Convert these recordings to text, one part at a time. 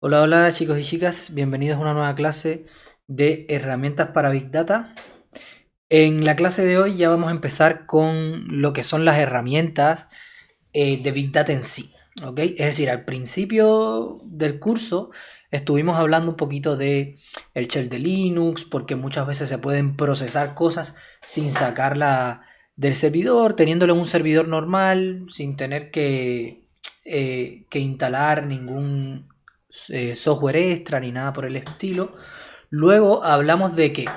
Hola, hola chicos y chicas, bienvenidos a una nueva clase de herramientas para Big Data. En la clase de hoy ya vamos a empezar con lo que son las herramientas de Big Data en sí, ¿ok? Es decir, al principio del curso estuvimos hablando un poquito de el shell de Linux, porque muchas veces se pueden procesar cosas sin sacarla del servidor, teniéndolo en un servidor normal, sin tener que instalar ningún software extra ni nada por el estilo. Luego hablamos de que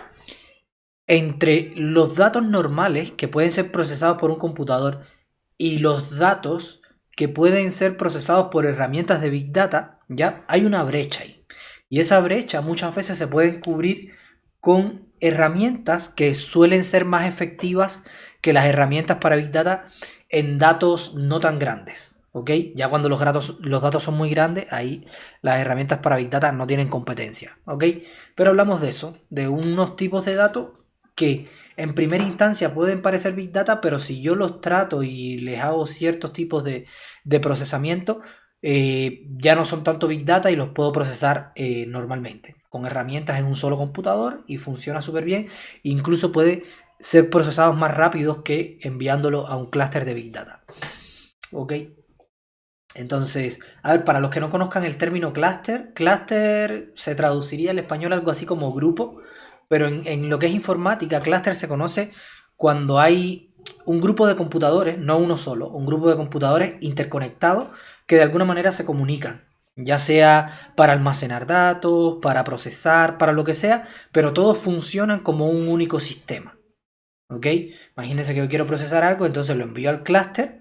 entre los datos normales que pueden ser procesados por un computador y los datos que pueden ser procesados por herramientas de Big Data, ya hay una brecha ahí. Y esa brecha muchas veces se puede cubrir con herramientas que suelen ser más efectivas que las herramientas para Big Data en datos no tan grandes. ¿Ok? Ya cuando los datos son muy grandes, ahí las herramientas para Big Data no tienen competencia. ¿Ok? Pero hablamos de eso, de unos tipos de datos que en primera instancia pueden parecer Big Data, pero si yo los trato y les hago ciertos tipos de procesamiento, ya no son tanto Big Data y los puedo procesar normalmente, con herramientas en un solo computador y funciona súper bien. Incluso puede ser procesados más rápidos que enviándolo a un clúster de Big Data. ¿Ok? Entonces, a ver, para los que no conozcan el término clúster se traduciría al español algo así como grupo, pero en lo que es informática, clúster se conoce cuando hay un grupo de computadores, no uno solo, un grupo de computadores interconectados que de alguna manera se comunican, ya sea para almacenar datos, para procesar, para lo que sea, pero todos funcionan como un único sistema. ¿Ok? Imagínense que yo quiero procesar algo, entonces lo envío al clúster.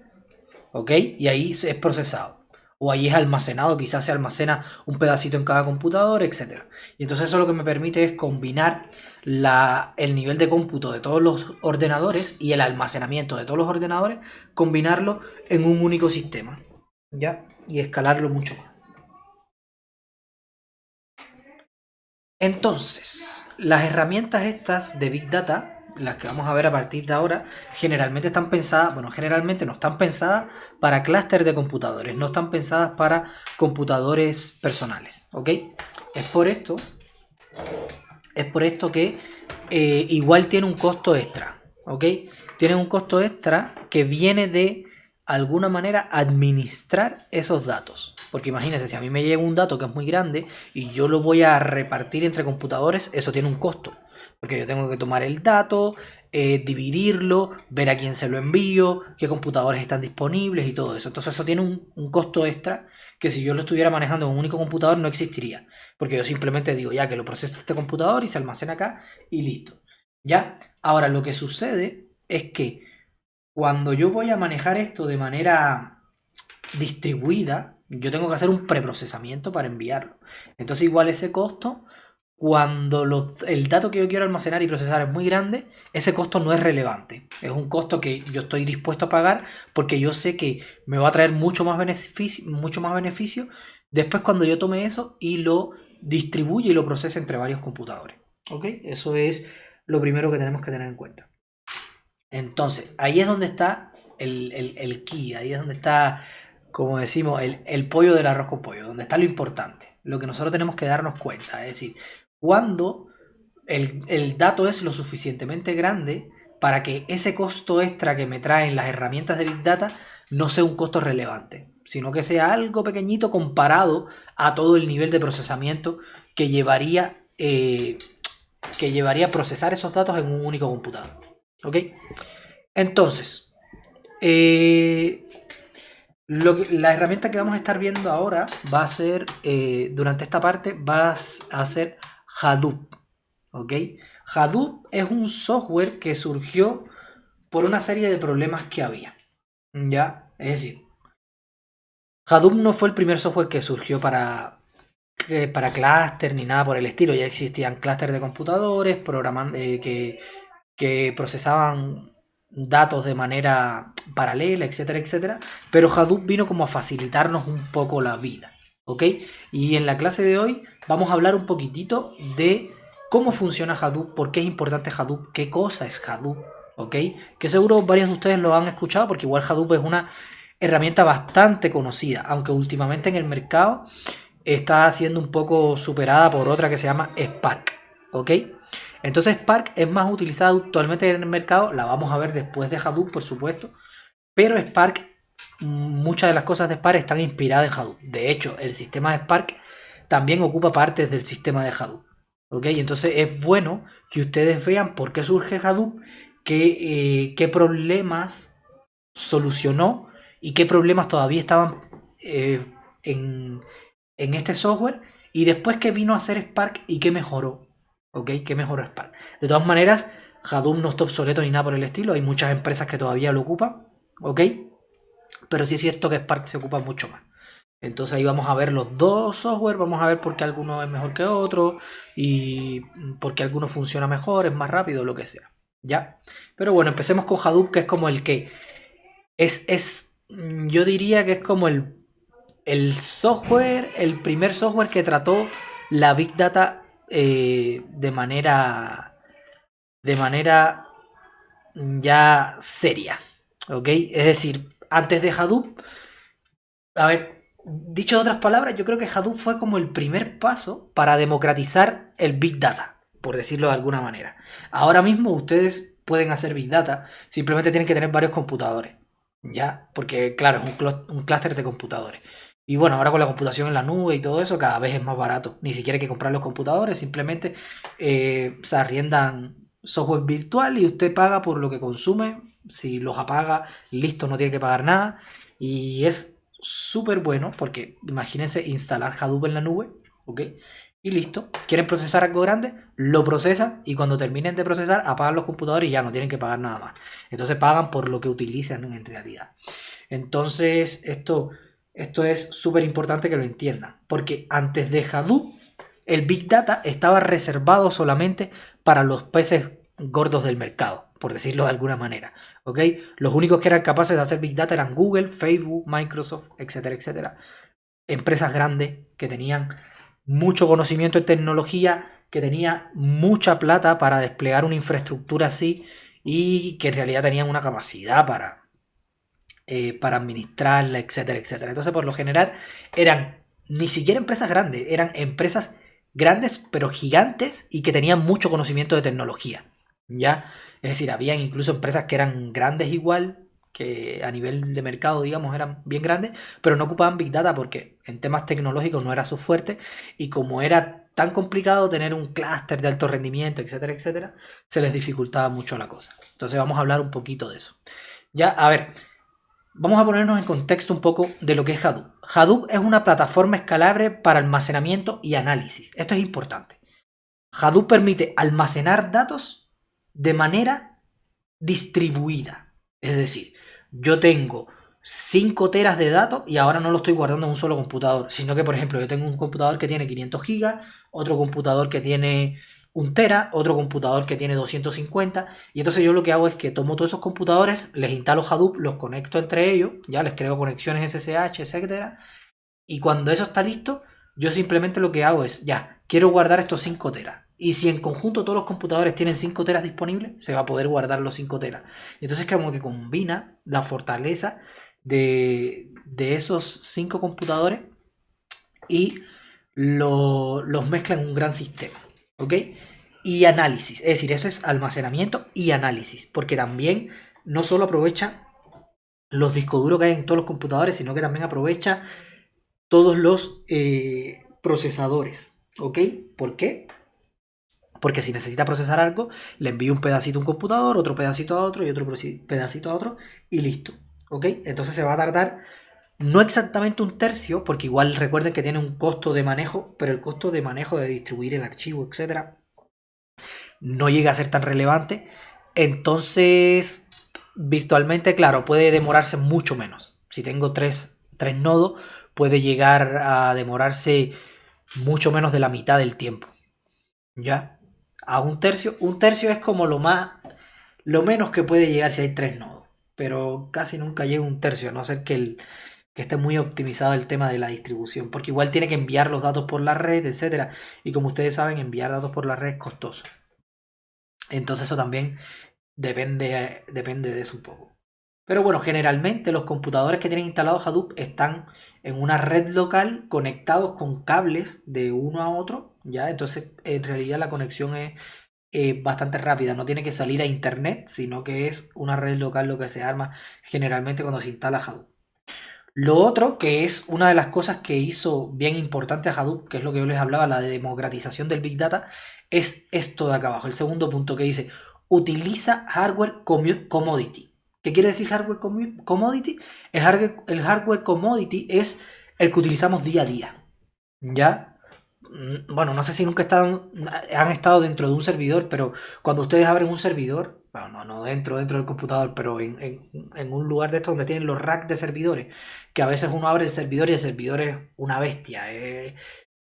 ¿Ok? Y ahí es procesado. O ahí es almacenado, quizás se almacena un pedacito en cada computador, etcétera. Y entonces eso lo que me permite es combinar el nivel de cómputo de todos los ordenadores y el almacenamiento de todos los ordenadores, combinarlo en un único sistema. ¿Ya? Y escalarlo mucho más. Entonces, las herramientas estas de Big Data, las que vamos a ver a partir de ahora, generalmente están pensadas, bueno, generalmente no están pensadas para clúster de computadores, no están pensadas para computadores personales, ¿ok? Es por esto, es por esto que igual tiene un costo extra, ¿ok? Tiene un costo extra que viene de alguna manera administrar esos datos. Porque imagínense, si a mí me llega un dato que es muy grande y yo lo voy a repartir entre computadores, eso tiene un costo. Porque yo tengo que tomar el dato, dividirlo, ver a quién se lo envío, qué computadores están disponibles y todo eso. Entonces eso tiene un costo extra que si yo lo estuviera manejando en un único computador no existiría. Porque yo simplemente digo ya que lo procesa este computador y se almacena acá y listo. ¿Ya? Ahora lo que sucede es que cuando yo voy a manejar esto de manera distribuida, yo tengo que hacer un preprocesamiento para enviarlo. Entonces igual ese costo, cuando el dato que yo quiero almacenar y procesar es muy grande, ese costo no es relevante. Es un costo que yo estoy dispuesto a pagar porque yo sé que me va a traer mucho más beneficio después cuando yo tome eso y lo distribuya y lo procese entre varios computadores. ¿Ok? Eso es lo primero que tenemos que tener en cuenta. Entonces, ahí es donde está el key, ahí es donde está, como decimos, el pollo del arroz con pollo, donde está lo importante, lo que nosotros tenemos que darnos cuenta. Es decir, cuando el dato es lo suficientemente grande para que ese costo extra que me traen las herramientas de Big Data no sea un costo relevante, sino que sea algo pequeñito comparado a todo el nivel de procesamiento que llevaría procesar esos datos en un único computador. ¿Ok? Entonces, eh, la herramienta que vamos a estar viendo ahora va a ser, durante esta parte, va a ser Hadoop. ¿Ok? Hadoop es un software que surgió por una serie de problemas que había. ¿Ya? Es decir, Hadoop no fue el primer software que surgió para clúster ni nada por el estilo. Ya existían clústeres de computadores que procesaban datos de manera paralela, etcétera, etcétera. Pero Hadoop vino como a facilitarnos un poco la vida. ¿Ok? Y en la clase de hoy vamos a hablar un poquitito de cómo funciona Hadoop, por qué es importante Hadoop, qué cosa es Hadoop. ¿Ok? Que seguro varios de ustedes lo han escuchado porque igual Hadoop es una herramienta bastante conocida, aunque últimamente en el mercado está siendo un poco superada por otra que se llama Spark, ¿ok? Entonces Spark es más utilizada actualmente en el mercado, la vamos a ver después de Hadoop, por supuesto, pero Spark, muchas de las cosas de Spark están inspiradas en Hadoop. De hecho, el sistema de Spark también ocupa partes del sistema de Hadoop, ¿ok? Entonces es bueno que ustedes vean por qué surge Hadoop, qué problemas solucionó y qué problemas todavía estaban en, en este software y después qué vino a hacer Spark y qué mejoró. ¿Ok? ¿Qué mejoró Spark? De todas maneras, Hadoop no está obsoleto ni nada por el estilo. Hay muchas empresas que todavía lo ocupan. ¿Ok? Pero sí es cierto que Spark se ocupa mucho más. Entonces ahí vamos a ver los dos software, vamos a ver por qué alguno es mejor que otro y por qué alguno funciona mejor, es más rápido, lo que sea. ¿Ya? Pero bueno, empecemos con Hadoop, que es como el que yo diría que es como el software, el primer software que trató la Big Data de manera ya seria, ¿ok? Es decir, antes de Hadoop, a ver, dicho de otras palabras, yo creo que Hadoop fue como el primer paso para democratizar el Big Data, por decirlo de alguna manera. Ahora mismo ustedes pueden hacer Big Data, simplemente tienen que tener varios computadores, ¿ya? Porque, claro, es un clúster de computadores. Y bueno, ahora con la computación en la nube y todo eso, cada vez es más barato. Ni siquiera hay que comprar los computadores, simplemente se arriendan software virtual y usted paga por lo que consume. Si los apaga, listo, no tiene que pagar nada. Y es súper bueno porque imagínense instalar Hadoop en la nube, ¿ok? Y listo. ¿Quieren procesar algo grande? Lo procesan y cuando terminen de procesar apagan los computadores y ya no tienen que pagar nada más. Entonces pagan por lo que utilizan en realidad. Entonces esto es súper importante que lo entiendan. Porque antes de Hadoop, el Big Data estaba reservado solamente para los peces gordos del mercado, por decirlo de alguna manera. ¿Ok? Los únicos que eran capaces de hacer Big Data eran Google, Facebook, Microsoft, etcétera, etcétera. Empresas grandes que tenían mucho conocimiento en tecnología, que tenían mucha plata para desplegar una infraestructura así y que en realidad tenían una capacidad para administrarla, etcétera, etcétera. Entonces, por lo general, eran ni siquiera empresas grandes, eran empresas grandes pero gigantes y que tenían mucho conocimiento de tecnología. ¿Ya? Es decir, habían incluso empresas que eran grandes igual, que a nivel de mercado, digamos, eran bien grandes, pero no ocupaban Big Data porque en temas tecnológicos no era su fuerte y como era tan complicado tener un clúster de alto rendimiento, etcétera, etcétera, se les dificultaba mucho la cosa. Entonces vamos a hablar un poquito de eso. Ya, a ver, vamos a ponernos en contexto un poco de lo que es Hadoop. Hadoop es una plataforma escalable para almacenamiento y análisis. Esto es importante. Hadoop permite almacenar datos de manera distribuida. Es decir, yo tengo 5 teras de datos y ahora no lo estoy guardando en un solo computador, sino que, por ejemplo, yo tengo un computador que tiene 500 gigas, otro computador que tiene 1 tera, otro computador que tiene 250, y entonces yo lo que hago es que tomo todos esos computadores, les instalo Hadoop, los conecto entre ellos, ya les creo conexiones SSH, etcétera, y cuando eso está listo, yo simplemente lo que hago es, ya, quiero guardar estos 5 teras. Y si en conjunto todos los computadores tienen 5 teras disponibles, se va a poder guardar los 5 teras. Y entonces como que combina la fortaleza de esos 5 computadores y los mezcla en un gran sistema. ¿Ok? Y análisis. Es decir, eso es almacenamiento y análisis. Porque también no solo aprovecha los discos duros que hay en todos los computadores, sino que también aprovecha todos los procesadores. ¿Ok? ¿Por qué? Porque si necesita procesar algo, le envío un pedacito a un computador, otro pedacito a otro y otro pedacito a otro y listo. ¿Ok? Entonces se va a tardar no exactamente un tercio, porque igual recuerden que tiene un costo de manejo, pero el costo de manejo de distribuir el archivo, etcétera, no llega a ser tan relevante. Entonces, virtualmente, claro, puede demorarse mucho menos. Si tengo tres nodos, puede llegar a demorarse mucho menos de la mitad del tiempo. ¿Ya? A un tercio. Un tercio es como lo menos que puede llegar si hay 3 nodos. Pero casi nunca llega a un tercio, a no ser que esté muy optimizado el tema de la distribución. Porque igual tiene que enviar los datos por la red, etcétera. Y como ustedes saben, enviar datos por la red es costoso. Entonces eso también depende de eso un poco. Pero bueno, generalmente los computadores que tienen instalado Hadoop están en una red local conectados con cables de uno a otro, ¿ya? Entonces, en realidad la conexión es bastante rápida, no tiene que salir a internet, sino que es una red local lo que se arma generalmente cuando se instala Hadoop. Lo otro, que es una de las cosas que hizo bien importante a Hadoop, que es lo que yo les hablaba, la democratización del Big Data, es esto de acá abajo, el segundo punto que dice, utiliza hardware commodity. ¿Qué quiere decir hardware commodity? El hardware commodity es el que utilizamos día a día, ¿ya? Bueno, no sé si nunca han estado dentro de un servidor, pero cuando ustedes abren un servidor, bueno, no dentro del computador, pero en un lugar de estos donde tienen los racks de servidores, que a veces uno abre el servidor y el servidor es una bestia.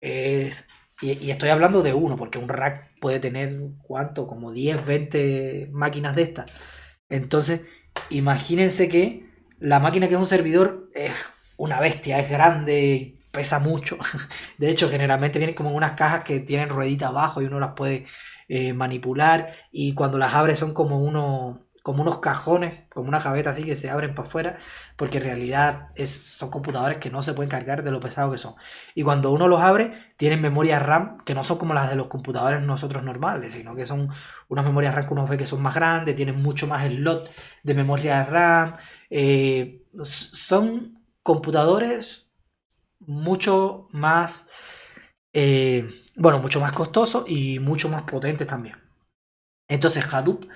Es, y estoy hablando de uno, porque un rack puede tener, ¿cuánto? Como 10 20 máquinas de estas. Entonces, imagínense que la máquina que es un servidor es una bestia, es grande y pesa mucho. De hecho, generalmente vienen como en unas cajas que tienen ruedita abajo y uno las puede manipular. Y cuando las abre son como unos cajones, como una gaveta así que se abren para afuera, porque en realidad son computadores que no se pueden cargar de lo pesado que son. Y cuando uno los abre, tienen memorias RAM que no son como las de los computadores nosotros normales, sino que son unas memorias RAM que uno ve que son más grandes, tienen mucho más slot de memoria RAM. Son computadores mucho más, bueno, mucho más costosos y mucho más potentes también. Entonces Hadoop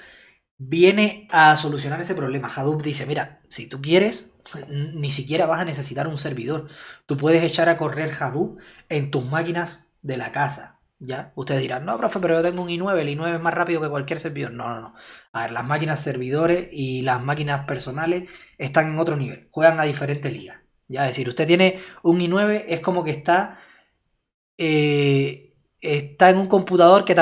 viene a solucionar ese problema. Hadoop dice, mira, si tú quieres, ni siquiera vas a necesitar un servidor. Tú puedes echar a correr Hadoop en tus máquinas de la casa. ¿Ya? Ustedes dirán, no, profe, pero yo tengo un i9, el i9 es más rápido que cualquier servidor. No. A ver, las máquinas servidores y las máquinas personales están en otro nivel, juegan a diferentes ligas. ¿Ya? Es decir, usted tiene un i9, es como que está en un computador que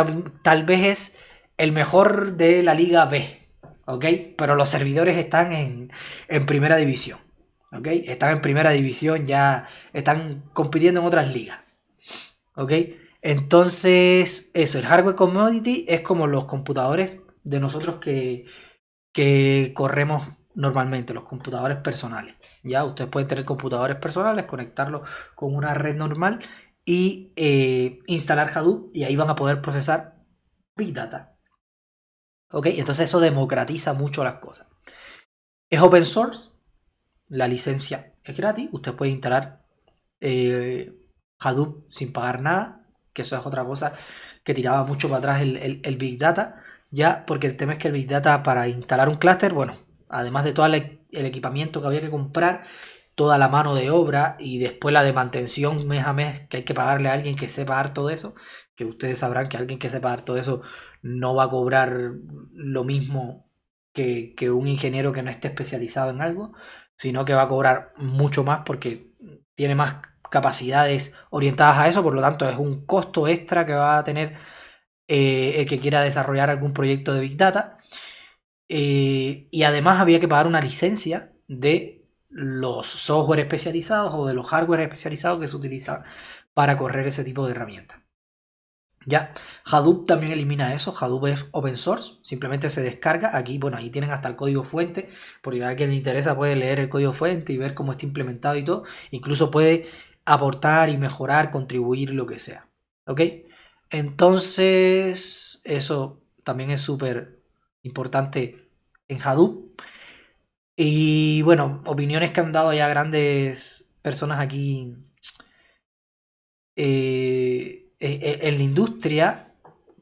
tal vez es el mejor de la Liga B, ¿ok? Pero los servidores están en primera división, ¿ok? Están en primera división, ya están compitiendo en otras ligas, ¿ok? Entonces, eso, el hardware commodity es como los computadores de nosotros que corremos normalmente, los computadores personales. Ya, ustedes pueden tener computadores personales, conectarlos con una red normal y instalar Hadoop y ahí van a poder procesar Big Data. ¿Ok? Entonces eso democratiza mucho las cosas. Es open source, la licencia es gratis, usted puede instalar Hadoop sin pagar nada, que eso es otra cosa que tiraba mucho para atrás el Big Data, ya, porque el tema es que el Big Data para instalar un clúster, bueno, además de todo el equipamiento que había que comprar, toda la mano de obra y después la de mantención mes a mes, que hay que pagarle a alguien que sepa dar todo eso, que ustedes sabrán que alguien que sepa dar todo eso no va a cobrar lo mismo que un ingeniero que no esté especializado en algo, sino que va a cobrar mucho más porque tiene más capacidades orientadas a eso, por lo tanto es un costo extra que va a tener el que quiera desarrollar algún proyecto de Big Data. Y además había que pagar una licencia de los software especializados o de los hardware especializados que se utilizan para correr ese tipo de herramientas. Ya, Hadoop también elimina eso. Hadoop es open source, simplemente se descarga. Aquí, bueno, ahí tienen hasta el código fuente, porque a quien le interesa puede leer el código fuente y ver cómo está implementado y todo. Incluso puede aportar y mejorar, contribuir, lo que sea. ¿Ok? Entonces, eso también es súper importante en Hadoop. Y bueno, opiniones que han dado ya grandes personas aquí en la industria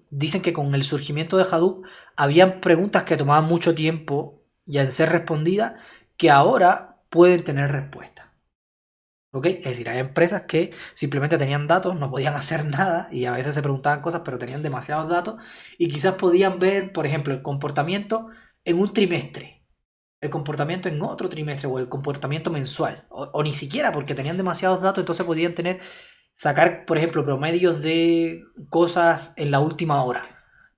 dicen que con el surgimiento de Hadoop habían preguntas que tomaban mucho tiempo ya en ser respondidas que ahora pueden tener respuesta. ¿Ok? Es decir, hay empresas que simplemente tenían datos, no podían hacer nada y a veces se preguntaban cosas, pero tenían demasiados datos y quizás podían ver, por ejemplo, el comportamiento en un trimestre, el comportamiento en otro trimestre o el comportamiento mensual, o ni siquiera porque tenían demasiados datos, entonces podían sacar, por ejemplo, promedios de cosas en la última hora,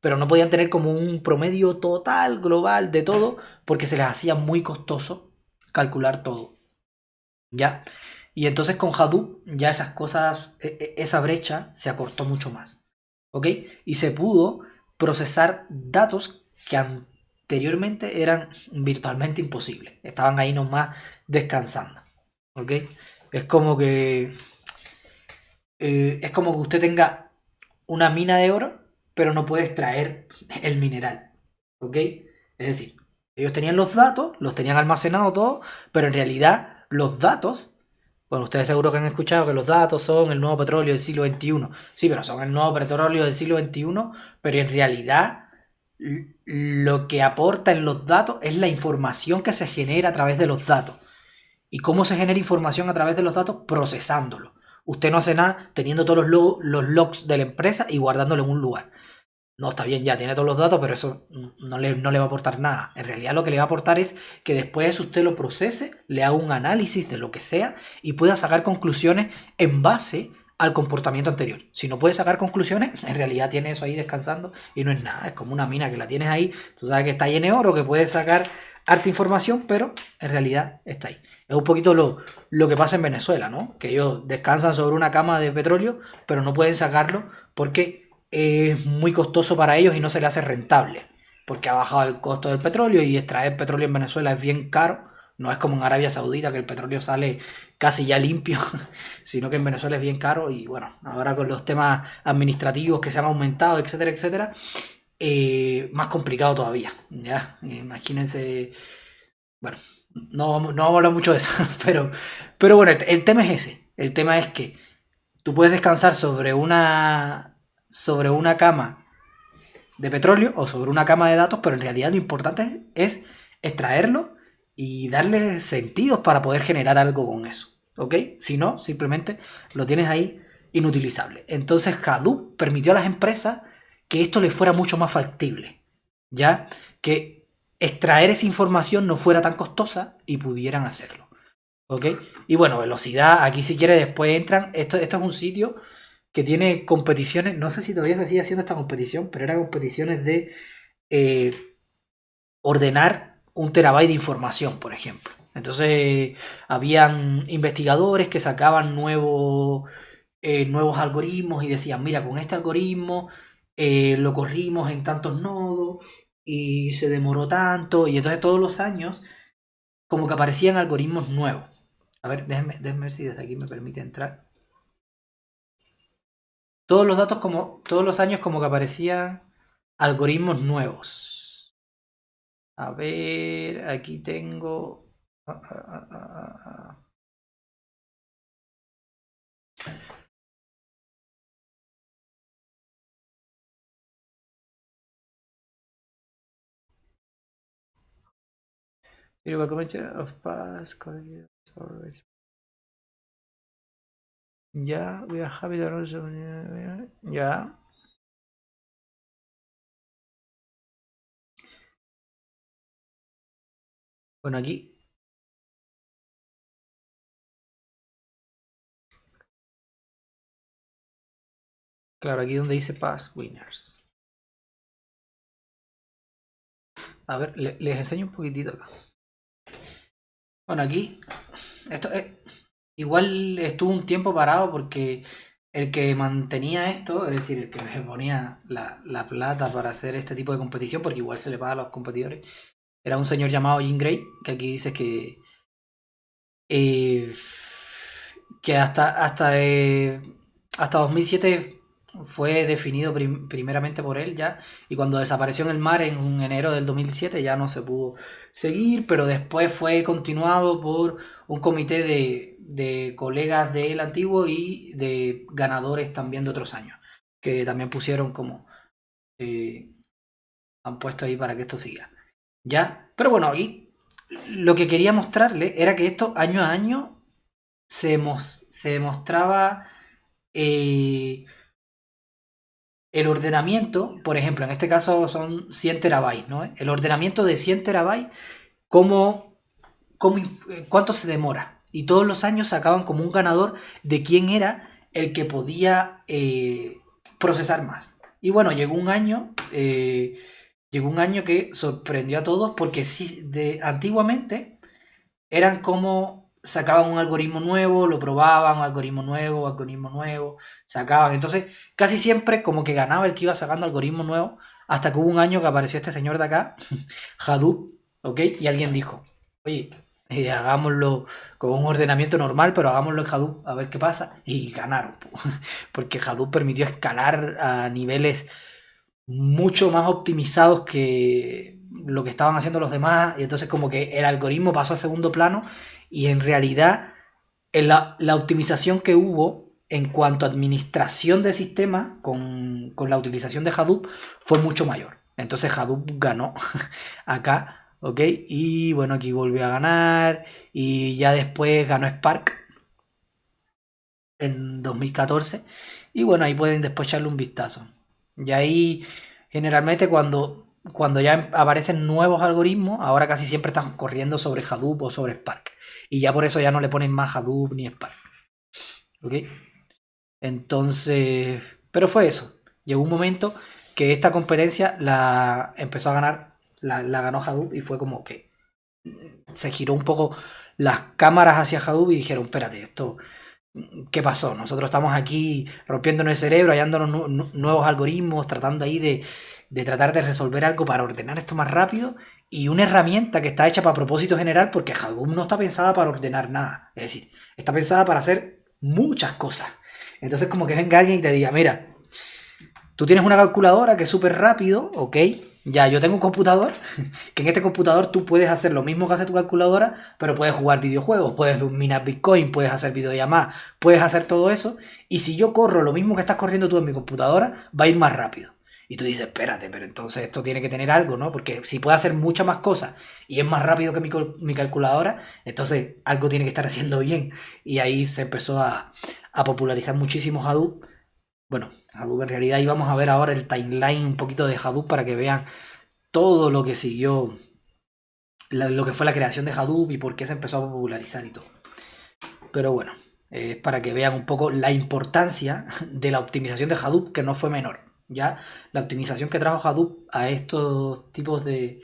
pero no podían tener como un promedio total, global de todo, porque se les hacía muy costoso calcular todo, ¿ya? Y entonces con Hadoop ya esas cosas, esa brecha se acortó mucho más, ¿ok? Y se pudo procesar datos que anteriormente eran virtualmente imposibles, estaban ahí nomás descansando, ¿ok? Es como que es como que usted tenga una mina de oro, pero no puede extraer el mineral. ¿Ok? Es decir, ellos tenían los datos, los tenían almacenados todos, pero en realidad los datos, bueno, ustedes seguro que han escuchado que los datos son el nuevo petróleo del siglo XXI. Sí, pero son el nuevo petróleo del siglo XXI, pero en realidad lo que aporta en los datos es la información que se genera a través de los datos. ¿Y cómo se genera información a través de los datos? Procesándolo. Usted no hace nada teniendo todos los logs de la empresa y guardándolo en un lugar. No, está bien, ya tiene todos los datos, pero eso no le va a aportar nada. En realidad lo que le va a aportar es que después usted lo procese, le haga un análisis de lo que sea y pueda sacar conclusiones en base al comportamiento anterior. Si no puede sacar conclusiones, en realidad tiene eso ahí descansando y no es nada. Es como una mina que la tienes ahí, tú sabes que está llena de oro, que puede sacar harta información, pero en realidad está ahí. Es un poquito lo que pasa en Venezuela, ¿no? Que ellos descansan sobre una cama de petróleo, pero no pueden sacarlo porque es muy costoso para ellos y no se le hace rentable, porque ha bajado el costo del petróleo y extraer petróleo en Venezuela es bien caro. No es como en Arabia Saudita que el petróleo sale casi ya limpio, sino que en Venezuela es bien caro y bueno, ahora con los temas administrativos que se han aumentado, etcétera, etcétera, más complicado todavía. Ya, imagínense, bueno, no vamos a hablar mucho de eso, pero bueno, el tema es ese. El tema es que tú puedes descansar sobre una cama de petróleo o sobre una cama de datos, pero en realidad lo importante es extraerlo y darle sentidos para poder generar algo con eso. ¿Ok? Si no, simplemente lo tienes ahí inutilizable. Entonces Hadoop permitió a las empresas que esto les fuera mucho más factible. ¿Ya? Que extraer esa información no fuera tan costosa y pudieran hacerlo. ¿Ok? Y bueno, velocidad, aquí si quiere después entran. Esto es un sitio que tiene competiciones, no sé si todavía se sigue haciendo esta competición, pero eran competiciones de eh, ordenar 1 terabyte de información, por ejemplo. Entonces, habían investigadores que sacaban nuevos algoritmos y decían, mira, con este algoritmo lo corrimos en tantos nodos y se demoró tanto, y entonces todos los años como que aparecían algoritmos nuevos. A ver, déjenme ver si desde aquí me permite entrar. Todos los datos como, todos los años como que aparecían algoritmos nuevos. A ver, aquí tengo... of past storage. Ya, we are happy to... Ya. Bueno, aquí... Claro, aquí donde dice past winners. A ver, les enseño un poquitito acá. Bueno, aquí... Esto es... Igual estuvo un tiempo parado porque el que mantenía esto, es decir, el que le ponía la plata para hacer este tipo de competición, porque igual se le paga a los competidores, era un señor llamado Jim Gray, que aquí dice eh, que hasta 2007 fue definido primeramente por él ya, y cuando desapareció en el mar en enero del 2007 ya no se pudo seguir, pero después fue continuado por un comité de colegas del antiguo y de ganadores también de otros años, que también pusieron como, eh, han puesto ahí para que esto siga. ¿Ya? Pero bueno, aquí lo que quería mostrarle era que esto año a año se mostraba eh, el ordenamiento, por ejemplo, en este caso son 100 terabytes, ¿no? El ordenamiento de 100 terabytes, cuánto se demora. Y todos los años sacaban como un ganador de quién era el que podía procesar más. Y bueno, llegó un año que sorprendió a todos porque sí, antiguamente eran como sacaban un algoritmo nuevo, lo probaban, algoritmo nuevo, sacaban. Entonces, casi siempre como que ganaba el que iba sacando algoritmo nuevo, hasta que hubo un año que apareció este señor de acá, Hadoop, ¿ok? Y alguien dijo, oye, hagámoslo con un ordenamiento normal, pero hagámoslo en Hadoop a ver qué pasa. Y ganaron, porque Hadoop permitió escalar a niveles mucho más optimizados que lo que estaban haciendo los demás. Y entonces como que el algoritmo pasó a segundo plano y en realidad la optimización que hubo en cuanto a administración de sistemas con la utilización de Hadoop fue mucho mayor. Entonces Hadoop ganó acá, ¿ok? Y bueno, aquí volvió a ganar y ya después ganó Spark en 2014. Y bueno, ahí pueden después echarle un vistazo. Y ahí generalmente cuando ya aparecen nuevos algoritmos, ahora casi siempre están corriendo sobre Hadoop o sobre Spark. Y ya por eso ya no le ponen más Hadoop ni Spark. ¿Ok? Entonces, pero fue eso. Llegó un momento que esta competencia la empezó a ganar, la ganó Hadoop y fue como que se giró un poco las cámaras hacia Hadoop y dijeron, espérate, esto, ¿qué pasó? Nosotros estamos aquí rompiéndonos el cerebro, hallándonos nuevos algoritmos, tratando ahí de tratar de resolver algo para ordenar esto más rápido y una herramienta que está hecha para propósito general porque Hadoop no está pensada para ordenar nada. Es decir, está pensada para hacer muchas cosas. Entonces como que venga alguien y te diga, mira, tú tienes una calculadora que es súper rápido, ok. Ya, yo tengo un computador, que en este computador tú puedes hacer lo mismo que hace tu calculadora, pero puedes jugar videojuegos, puedes minar Bitcoin, puedes hacer videollamadas, puedes hacer todo eso. Y si yo corro lo mismo que estás corriendo tú en mi computadora, va a ir más rápido. Y tú dices, espérate, pero entonces esto tiene que tener algo, ¿no? Porque si puede hacer muchas más cosas y es más rápido que mi calculadora, entonces algo tiene que estar haciendo bien. Y ahí se empezó a popularizar muchísimo Hadoop. Bueno, Hadoop en realidad y vamos a ver ahora el timeline un poquito de Hadoop para que vean todo lo que siguió, lo que fue la creación de Hadoop y por qué se empezó a popularizar y todo. Pero bueno, es para que vean un poco la importancia de la optimización de Hadoop, que no fue menor. Ya la optimización que trajo Hadoop a estos tipos de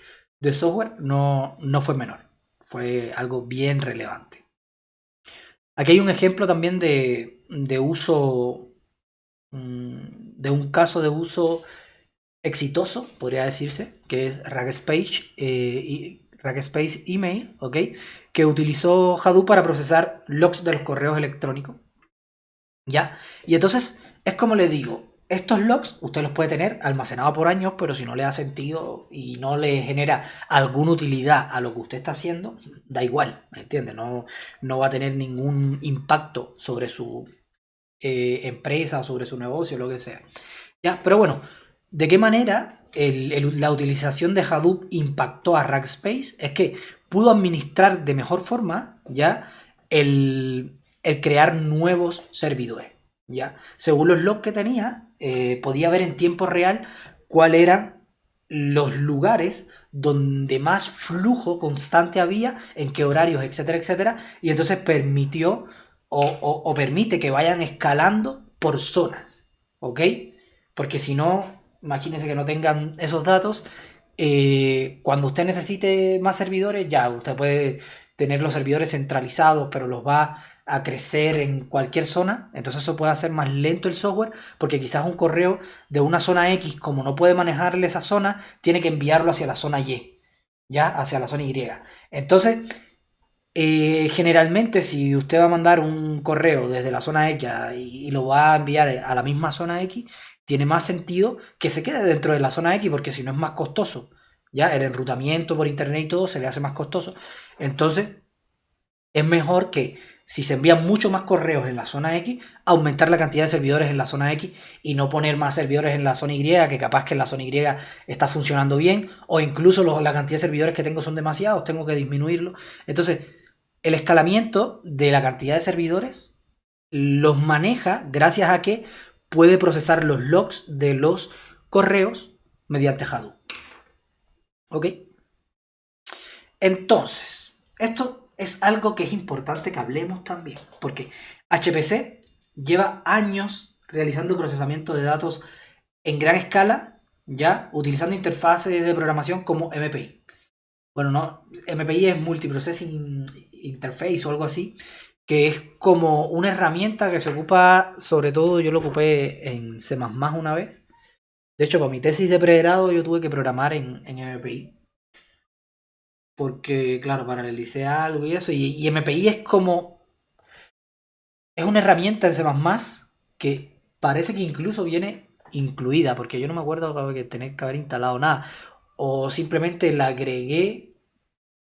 software no fue menor. Fue algo bien relevante. Aquí hay un ejemplo también de uso, de un caso de uso exitoso, podría decirse, que es Rackspace Email, ¿ok? Que utilizó Hadoop para procesar logs de los correos electrónicos, ¿ya? Y entonces, es como le digo, estos logs usted los puede tener almacenados por años, pero si no le da sentido y no le genera alguna utilidad a lo que usted está haciendo, da igual, ¿me entiende? No va a tener ningún impacto sobre su empresa o sobre su negocio, lo que sea. ¿Ya? Pero bueno, ¿de qué manera la utilización de Hadoop impactó a Rackspace? Es que pudo administrar de mejor forma ya el crear nuevos servidores. ¿Ya? Según los logs que tenía, podía ver en tiempo real cuáles eran los lugares donde más flujo constante había, en qué horarios, etcétera, etcétera, y entonces permitió o permite que vayan escalando por zonas, ¿ok? Porque si no, imagínense que no tengan esos datos, cuando usted necesite más servidores, ya, usted puede tener los servidores centralizados, pero los va a crecer en cualquier zona, entonces eso puede hacer más lento el software, porque quizás un correo de una zona X, como no puede manejarle esa zona, tiene que enviarlo hacia la zona Y, ya, hacia la zona Y. Entonces, generalmente, si usted va a mandar un correo desde la zona X y lo va a enviar a la misma zona X, tiene más sentido que se quede dentro de la zona X porque si no es más costoso. Ya el enrutamiento por internet y todo se le hace más costoso. Entonces, es mejor que si se envían mucho más correos en la zona X, aumentar la cantidad de servidores en la zona X y no poner más servidores en la zona Y, que capaz que en la zona Y está funcionando bien, o incluso la cantidad de servidores que tengo son demasiados, tengo que disminuirlo. Entonces, el escalamiento de la cantidad de servidores los maneja gracias a que puede procesar los logs de los correos mediante Hadoop. ¿Ok? Entonces, esto es algo que es importante que hablemos también, porque HPC lleva años realizando procesamiento de datos en gran escala, ya utilizando interfaces de programación como MPI. Bueno, no, MPI es Multiprocessing Interface o algo así, que es como una herramienta que se ocupa, sobre todo yo lo ocupé en C++ una vez. De hecho, para mi tesis de pregrado yo tuve que programar en MPI. porque, claro, paralicé algo y eso. Y MPI es como... Es una herramienta en C++ que parece que incluso viene incluida, porque yo no me acuerdo que tener que haber instalado nada. O simplemente la agregué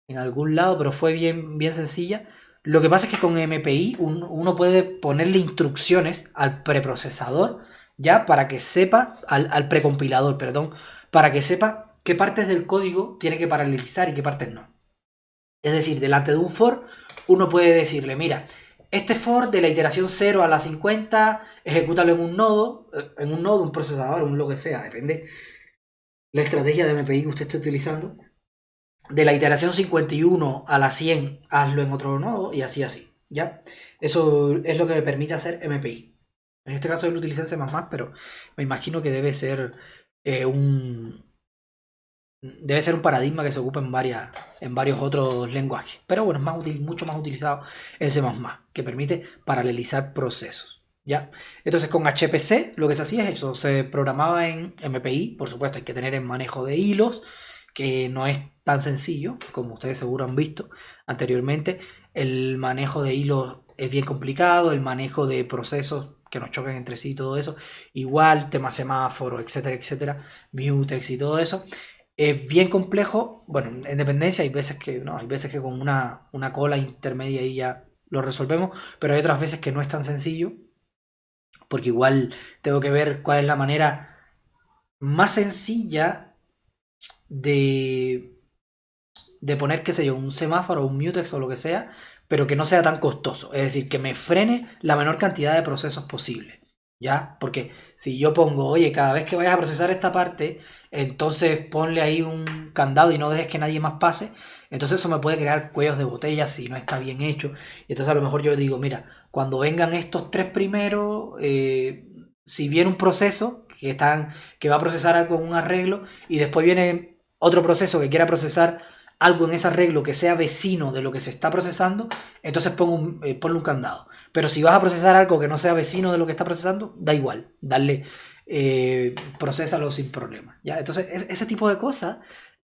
en algún lado, pero fue bien, bien sencilla. Lo que pasa es que con MPI uno puede ponerle instrucciones al preprocesador, ya para que sepa, al precompilador, perdón, para que sepa qué partes del código tiene que paralelizar y qué partes no. Es decir, delante de un for, uno puede decirle, mira, este for de la iteración 0 a la 50, ejecútalo en un nodo, un procesador, un lo que sea, depende la estrategia de MPI que usted esté utilizando. De la iteración 51 a la 100, hazlo en otro nodo y así, ¿ya? Eso es lo que me permite hacer MPI. En este caso yo lo utilicé en C++, pero me imagino que eh, un, debe ser un paradigma que se ocupa en varios otros lenguajes. Pero bueno, es mucho más utilizado en C++, que permite paralelizar procesos. ¿Ya? Entonces con HPC lo que se hacía es eso, se programaba en MPI, por supuesto hay que tener el manejo de hilos, que no es tan sencillo, como ustedes seguro han visto anteriormente. El manejo de hilos es bien complicado, el manejo de procesos que nos chocan entre sí, todo eso, igual, tema semáforo, etcétera, etcétera, mutex y todo eso. Es bien complejo, bueno, en dependencia hay veces que no, hay veces que con una cola intermedia ahí ya lo resolvemos, pero hay otras veces que no es tan sencillo, porque igual tengo que ver cuál es la manera más sencilla de, de poner, qué sé yo, un semáforo, un mutex o lo que sea, pero que no sea tan costoso, es decir, que me frene la menor cantidad de procesos posible. ¿Ya? Porque si yo pongo, oye, cada vez que vayas a procesar esta parte, entonces ponle ahí un candado y no dejes que nadie más pase, entonces eso me puede crear cuellos de botella si no está bien hecho. Y entonces a lo mejor yo digo, mira, cuando vengan estos tres primeros, si viene un proceso que va a procesar algo en un arreglo y después viene otro proceso que quiera procesar algo en ese arreglo que sea vecino de lo que se está procesando, entonces ponle un candado. Pero si vas a procesar algo que no sea vecino de lo que está procesando, da igual, dale, procésalo sin problema. ¿Ya? Entonces, ese tipo de cosas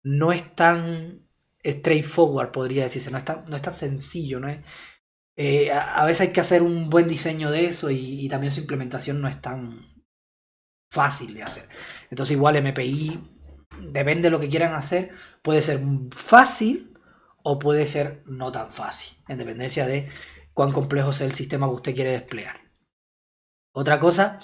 no es tan straightforward, podría decirse, no es tan sencillo, no es, a veces hay que hacer un buen diseño de eso y también su implementación no es tan fácil de hacer. Entonces, igual MPI, depende de lo que quieran hacer, puede ser fácil o puede ser no tan fácil, en dependencia de cuán complejo sea el sistema que usted quiere desplegar. Otra cosa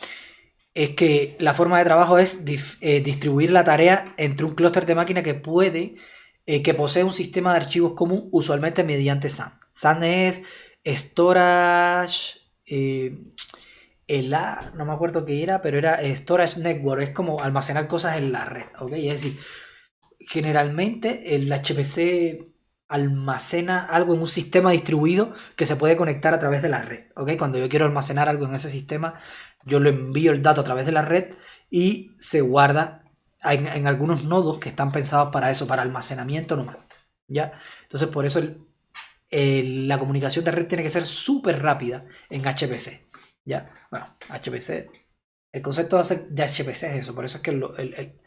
es que la forma de trabajo es distribuir la tarea entre un clúster de máquina que posee un sistema de archivos común, usualmente mediante SAN. SAN es Storage, no me acuerdo qué era, pero era Storage Network, es como almacenar cosas en la red, ¿ok? Es decir, generalmente el HPC almacena algo en un sistema distribuido que se puede conectar a través de la red, ¿ok? Cuando yo quiero almacenar algo en ese sistema, yo lo envío el dato a través de la red y se guarda en algunos nodos que están pensados para eso, para almacenamiento nomás, ¿ya? Entonces por eso la comunicación de red tiene que ser súper rápida en HPC, ¿ya? Bueno, HPC, el concepto de HPC es eso, por eso es que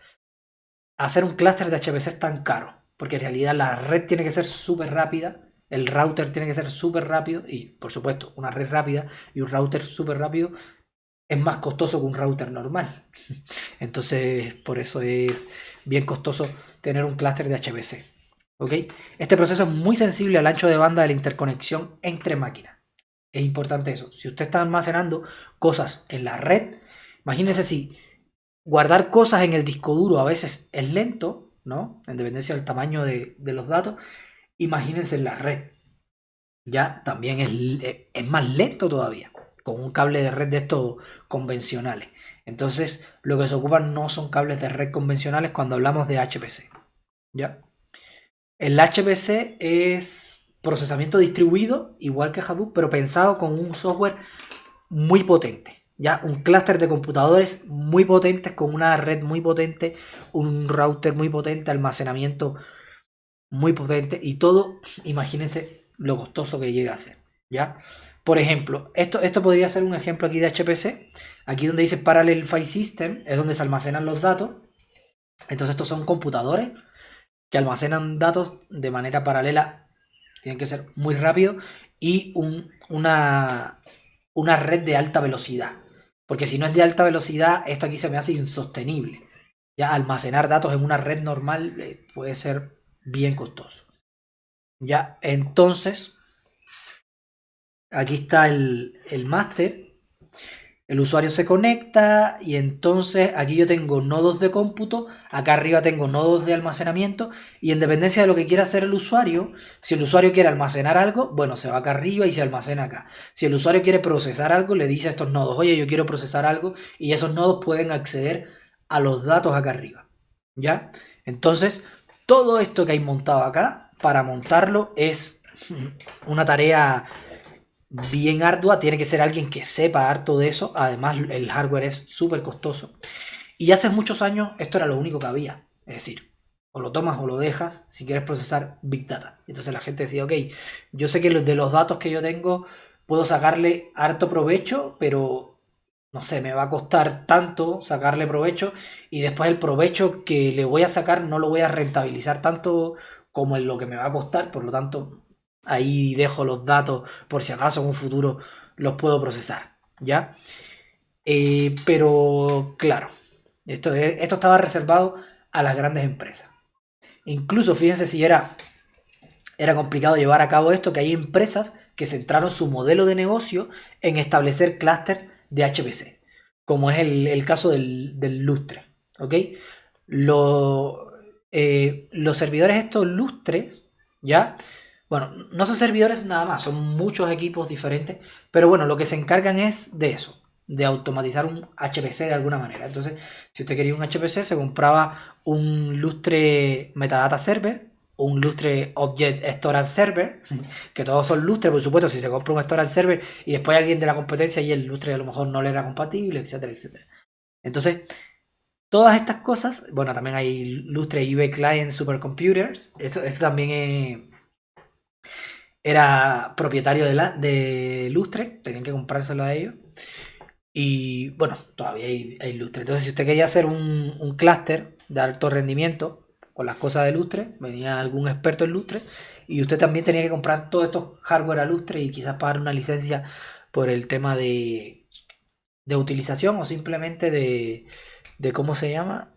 hacer un clúster de HPC es tan caro, porque en realidad la red tiene que ser súper rápida, el router tiene que ser súper rápido y, por supuesto, una red rápida y un router súper rápido es más costoso que un router normal. Entonces, por eso es bien costoso tener un clúster de HPC. ¿Ok? Este proceso es muy sensible al ancho de banda de la interconexión entre máquinas. Es importante eso. Si usted está almacenando cosas en la red, imagínese si guardar cosas en el disco duro a veces es lento, ¿no? En dependencia del tamaño de los datos. Imagínense en la red. Ya también es más lento todavía, con un cable de red de estos convencionales. Entonces, lo que se ocupan no son cables de red convencionales cuando hablamos de HPC. ¿Ya? El HPC es procesamiento distribuido, igual que Hadoop, pero pensado con un software muy potente. Ya, un clúster de computadores muy potentes con una red muy potente, un router muy potente, almacenamiento muy potente y todo, imagínense lo costoso que llega a ser. ¿Ya? Por ejemplo, esto podría ser un ejemplo aquí de HPC. Aquí donde dice Parallel File System es donde se almacenan los datos. Entonces estos son computadores que almacenan datos de manera paralela, tienen que ser muy rápido, y una red de alta velocidad. Porque si no es de alta velocidad, esto aquí se me hace insostenible. Ya almacenar datos en una red normal puede ser bien costoso. Ya, entonces, aquí está el máster. El usuario se conecta y entonces aquí yo tengo nodos de cómputo, acá arriba tengo nodos de almacenamiento y en dependencia de lo que quiera hacer el usuario, si el usuario quiere almacenar algo, bueno, se va acá arriba y se almacena acá. Si el usuario quiere procesar algo, le dice a estos nodos, oye, yo quiero procesar algo y esos nodos pueden acceder a los datos acá arriba. ¿Ya? Entonces, todo esto que hay montado acá, para montarlo es una tarea bien ardua, tiene que ser alguien que sepa harto de eso, además el hardware es súper costoso. Y hace muchos años esto era lo único que había, es decir, o lo tomas o lo dejas si quieres procesar Big Data. Entonces la gente decía, ok, yo sé que de los datos que yo tengo puedo sacarle harto provecho, pero no sé, me va a costar tanto sacarle provecho y después el provecho que le voy a sacar no lo voy a rentabilizar tanto como en lo que me va a costar, por lo tanto ahí dejo los datos por si acaso en un futuro los puedo procesar, ¿ya? Pero claro, esto estaba reservado a las grandes empresas. Incluso fíjense si era complicado llevar a cabo esto, que hay empresas que centraron su modelo de negocio en establecer clústeres de HPC, como es el caso del lustre. ¿Ok? Los servidores estos lustres, ¿ya? Bueno, no son servidores nada más, son muchos equipos diferentes, pero bueno, lo que se encargan es de eso, de automatizar un HPC de alguna manera. Entonces, si usted quería un HPC, se compraba un lustre Metadata Server, un lustre Object Storage Server, que todos son lustres, por supuesto, si se compra un Storage Server y después alguien de la competencia y el lustre a lo mejor no le era compatible, etcétera, etcétera. Entonces, todas estas cosas, bueno, también hay lustre IB Client Supercomputers, eso también era propietario de lustre, tenían que comprárselo a ellos. Y bueno, todavía hay lustre. Entonces, si usted quería hacer un clúster de alto rendimiento con las cosas de lustre, venía algún experto en lustre y usted también tenía que comprar todos estos hardware a lustre y quizás pagar una licencia por el tema de utilización o simplemente de ¿cómo se llama?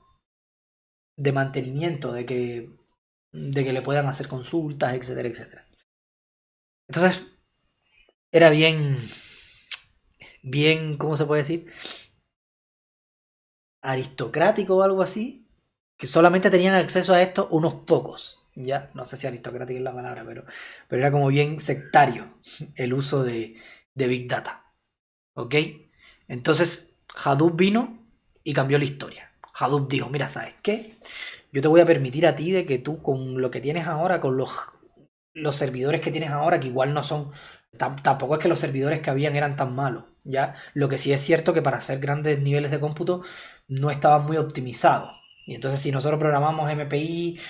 De mantenimiento, de que le puedan hacer consultas, etcétera, etcétera. Entonces, era bien, ¿cómo se puede decir? Aristocrático o algo así, que solamente tenían acceso a esto unos pocos, ya, no sé si aristocrático es la palabra, pero era como bien sectario el uso de Big Data, ¿ok? Entonces Hadoop vino y cambió la historia. Hadoop dijo, mira, ¿sabes qué? Yo te voy a permitir a ti de que tú con lo que tienes ahora, con los servidores que tienes ahora, que igual no son, tampoco es que los servidores que habían eran tan malos, ¿ya? Lo que sí es cierto que para hacer grandes niveles de cómputo no estaban muy optimizados. Y entonces si nosotros programamos MPI,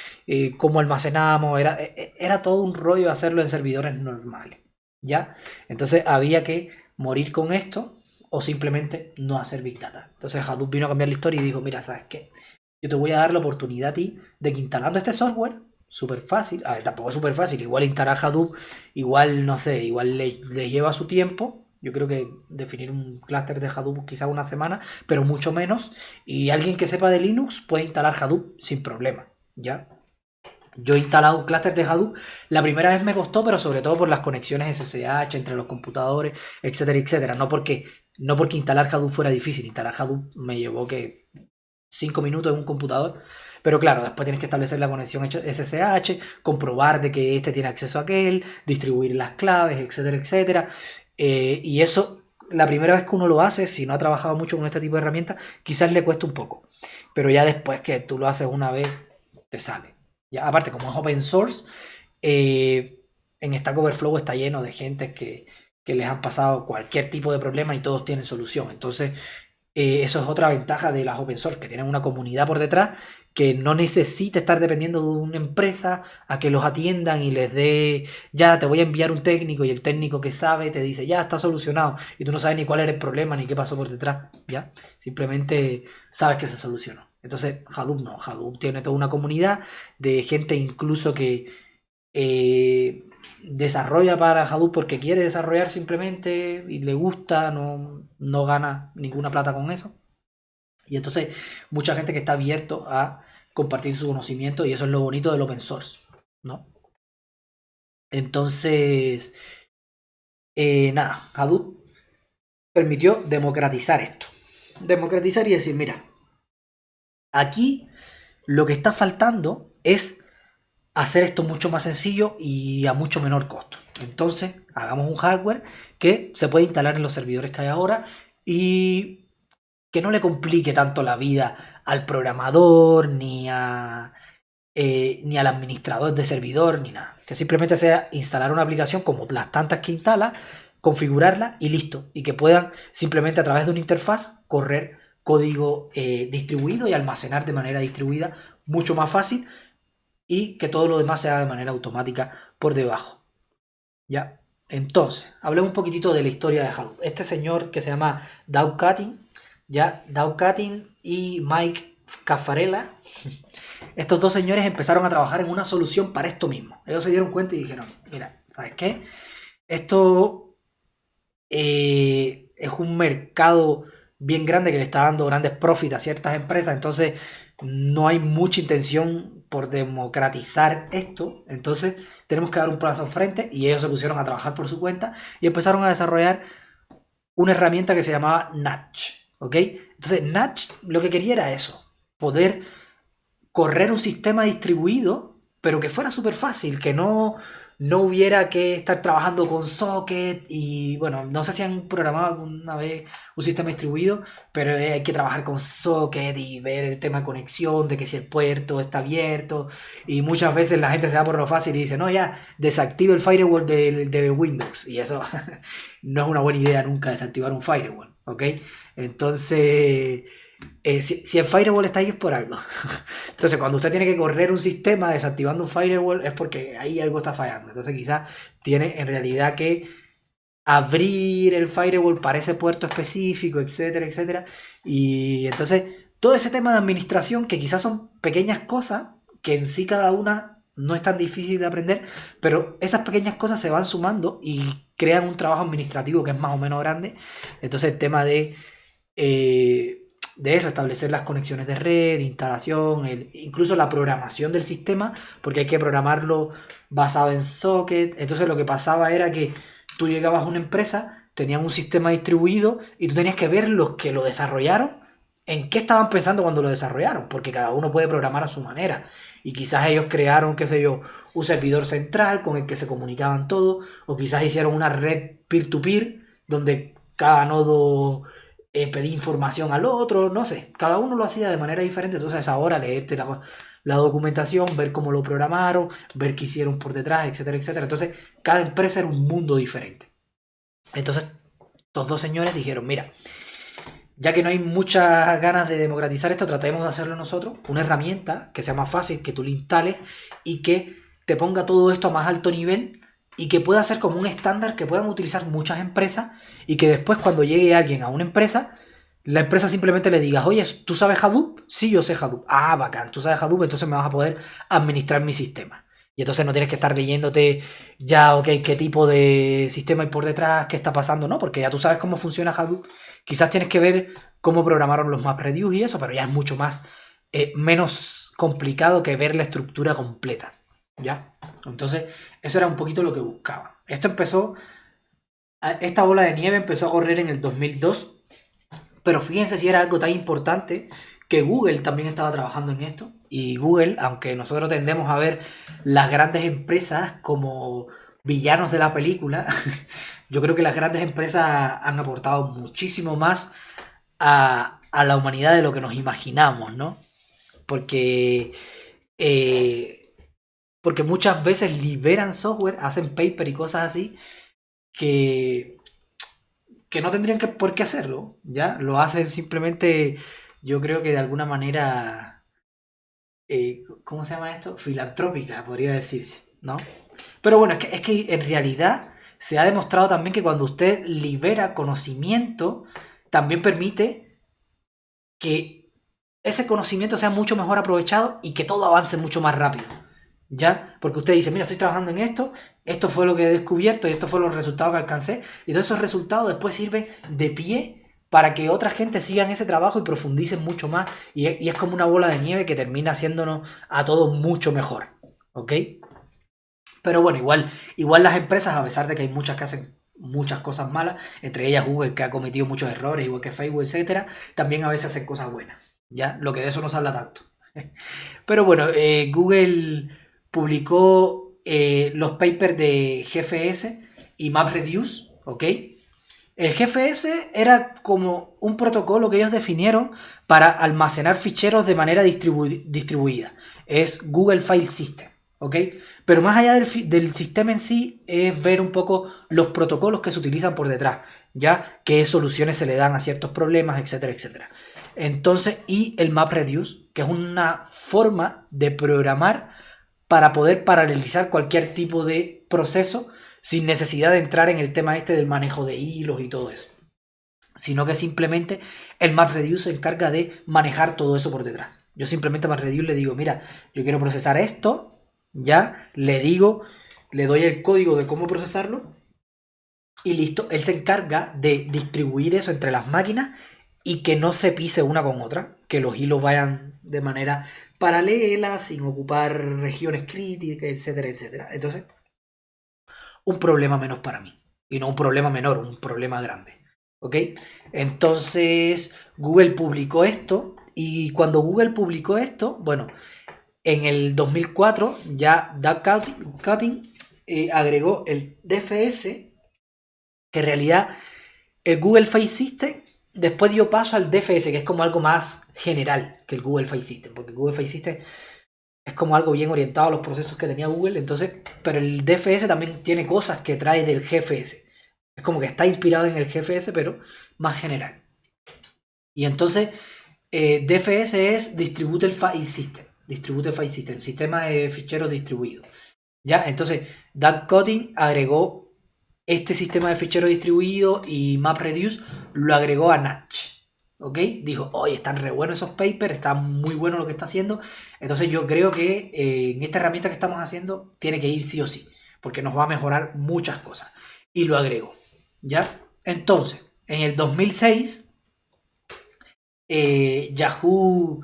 cómo almacenábamos, era todo un rollo hacerlo en servidores normales, ¿ya? Entonces había que morir con esto o simplemente no hacer Big Data. Entonces Hadoop vino a cambiar la historia y dijo, mira, ¿sabes qué? Yo te voy a dar la oportunidad a ti de que instalando este software, súper fácil, a ver, tampoco es súper fácil, igual instalar Hadoop, igual, no sé, igual le lleva su tiempo. Yo creo que definir un clúster de Hadoop quizá una semana, pero mucho menos. Y alguien que sepa de Linux puede instalar Hadoop sin problema, ¿ya? Yo he instalado un clúster de Hadoop. La primera vez me costó, pero sobre todo por las conexiones SSH entre los computadores, etcétera, etcétera. No porque instalar Hadoop fuera difícil. Instalar Hadoop me llevó que 5 minutos en un computador. Pero claro, después tienes que establecer la conexión SSH, comprobar de que este tiene acceso a aquel, distribuir las claves, etcétera, etcétera. Y eso, la primera vez que uno lo hace, si no ha trabajado mucho con este tipo de herramientas, quizás le cuesta un poco. Pero ya después que tú lo haces una vez, te sale. Ya, aparte, como es open source, en Stack Overflow está lleno de gente que les han pasado cualquier tipo de problema y todos tienen solución. Entonces, eso es otra ventaja de las open source, que tienen una comunidad por detrás que no necesita estar dependiendo de una empresa a que los atiendan y les dé, ya te voy a enviar un técnico y el técnico que sabe te dice, ya está solucionado y tú no sabes ni cuál era el problema ni qué pasó por detrás, ya, simplemente sabes que se solucionó. Entonces, Hadoop no. Hadoop tiene toda una comunidad de gente incluso que eh, desarrolla para Hadoop porque quiere desarrollar simplemente y le gusta, no gana ninguna plata con eso. Y entonces, mucha gente que está abierto a compartir su conocimiento y eso es lo bonito del open source, ¿no? Entonces, nada, Hadoop permitió democratizar esto. Democratizar y decir, mira, aquí lo que está faltando es hacer esto mucho más sencillo y a mucho menor costo. Entonces, hagamos un hardware que se puede instalar en los servidores que hay ahora y que no le complique tanto la vida al programador ni al administrador de servidor ni nada. Que simplemente sea instalar una aplicación como las tantas que instala, configurarla y listo. Y que puedan simplemente a través de una interfaz correr código distribuido y almacenar de manera distribuida mucho más fácil y que todo lo demás se haga de manera automática por debajo. ¿Ya? Entonces, hablemos un poquitito de la historia de Hadoop. Este señor que se llama Doug Cutting, ya Doug Cutting y Mike Caffarella, estos dos señores empezaron a trabajar en una solución para esto mismo. Ellos se dieron cuenta y dijeron, mira, ¿sabes qué? Esto es un mercado bien grande que le está dando grandes profits a ciertas empresas, entonces no hay mucha intención por democratizar esto, entonces tenemos que dar un paso al frente y ellos se pusieron a trabajar por su cuenta y empezaron a desarrollar una herramienta que se llamaba Natch, ¿ok? Entonces Natch lo que quería era eso, poder correr un sistema distribuido, pero que fuera súper fácil, que no hubiera que estar trabajando con socket y bueno, no sé si han programado alguna vez un sistema distribuido, pero hay que trabajar con socket y ver el tema de conexión, de que si el puerto está abierto y muchas veces la gente se da por lo fácil y dice, no, ya, desactive el firewall de Windows y eso no es una buena idea nunca desactivar un firewall, ¿ok? Entonces si el firewall está ahí es por algo. Entonces, cuando usted tiene que correr un sistema desactivando un firewall es porque ahí algo está fallando. Entonces, quizás tiene en realidad que abrir el firewall para ese puerto específico, etcétera, etcétera. Y entonces, todo ese tema de administración, que quizás son pequeñas cosas, que en sí cada una no es tan difícil de aprender, pero esas pequeñas cosas se van sumando y crean un trabajo administrativo que es más o menos grande. Entonces, el tema de eso, establecer las conexiones de red, instalación, incluso la programación del sistema, porque hay que programarlo basado en socket. Entonces lo que pasaba era que tú llegabas a una empresa, tenían un sistema distribuido y tú tenías que ver los que lo desarrollaron, en qué estaban pensando cuando lo desarrollaron, porque cada uno puede programar a su manera. Y quizás ellos crearon, qué sé yo, un servidor central con el que se comunicaban todos, o quizás hicieron una red peer-to-peer, donde cada nodo pedí información al otro, no sé, cada uno lo hacía de manera diferente, entonces ahora leerte la documentación, ver cómo lo programaron, ver qué hicieron por detrás, etcétera, etcétera. Entonces, cada empresa era un mundo diferente. Entonces, estos dos señores dijeron, mira, ya que no hay muchas ganas de democratizar esto, tratemos de hacerlo nosotros, una herramienta que sea más fácil, que tú le instales y que te ponga todo esto a más alto nivel y que pueda ser como un estándar que puedan utilizar muchas empresas y que después cuando llegue alguien a una empresa, la empresa simplemente le diga, oye, ¿tú sabes Hadoop? Sí, yo sé Hadoop. Ah, bacán, tú sabes Hadoop, entonces me vas a poder administrar mi sistema. Y entonces no tienes que estar leyéndote ya, ok, qué tipo de sistema hay por detrás, qué está pasando, no, porque ya tú sabes cómo funciona Hadoop. Quizás tienes que ver cómo programaron los MapReduce y eso, pero ya es mucho más, menos complicado que ver la estructura completa. ¿Ya? Entonces, eso era un poquito lo que buscaba. Esta bola de nieve empezó a correr en el 2002, pero fíjense si era algo tan importante que Google también estaba trabajando en esto. Y Google, aunque nosotros tendemos a ver las grandes empresas como villanos de la película, yo creo que las grandes empresas han aportado muchísimo más a la humanidad de lo que nos imaginamos, ¿no? Porque, eh, porque muchas veces liberan software, hacen paper y cosas así, que no tendrían por qué hacerlo, ¿ya? Lo hacen simplemente, yo creo que de alguna manera, ¿cómo se llama esto? Filantrópica, podría decirse, ¿no? Pero bueno, es que en realidad se ha demostrado también que cuando usted libera conocimiento, también permite que ese conocimiento sea mucho mejor aprovechado y que todo avance mucho más rápido. ¿Ya? Porque usted dice, mira, estoy trabajando en esto fue lo que he descubierto y estos fueron los resultados que alcancé. Y todos esos resultados después sirven de pie para que otra gente siga ese trabajo y profundicen mucho más. Y es como una bola de nieve que termina haciéndonos a todos mucho mejor. ¿Ok? Pero bueno, igual las empresas, a pesar de que hay muchas que hacen muchas cosas malas, entre ellas Google, que ha cometido muchos errores, igual que Facebook, etcétera, también a veces hacen cosas buenas. ¿Ya? Lo que de eso no se habla tanto. Pero bueno, Google publicó los papers de GFS y MapReduce, ¿ok? El GFS era como un protocolo que ellos definieron para almacenar ficheros de manera distribuida. Es Google File System, ¿ok? Pero más allá del sistema en sí, es ver un poco los protocolos que se utilizan por detrás, ya qué soluciones se le dan a ciertos problemas, etcétera, etcétera. Entonces, y el MapReduce, que es una forma de programar para poder paralelizar cualquier tipo de proceso sin necesidad de entrar en el tema este del manejo de hilos y todo eso. Sino que simplemente el MapReduce se encarga de manejar todo eso por detrás. Yo simplemente a MapReduce le digo, mira, yo quiero procesar esto, ya, le doy el código de cómo procesarlo y listo. Él se encarga de distribuir eso entre las máquinas y que no se pise una con otra, que los hilos vayan de manera paralela, sin ocupar regiones críticas, etcétera, etcétera. Entonces, un problema menos para mí. Y no un problema menor, un problema grande. ¿Ok? Entonces, Google publicó esto. Y cuando Google publicó esto, bueno, en el 2004 ya Doug Cutting agregó el DFS, que en realidad el Google File System después dio paso al DFS, que es como algo más general que el Google File System, porque el Google File System es como algo bien orientado a los procesos que tenía Google, entonces, pero el DFS también tiene cosas que trae del GFS. Es como que está inspirado en el GFS, pero más general. Y entonces, DFS es Distributed File System. Distributed File System, sistema de ficheros distribuidos. ¿Ya? Entonces, Doug Cutting agregó este sistema de ficheros distribuidos y MapReduce lo agregó a Natch. ¿Ok? Dijo, oye, están re buenos esos papers, está muy bueno lo que está haciendo. Entonces yo creo que en esta herramienta que estamos haciendo tiene que ir sí o sí, porque nos va a mejorar muchas cosas. Y lo agregó. ¿Ya? Entonces, en el 2006, Yahoo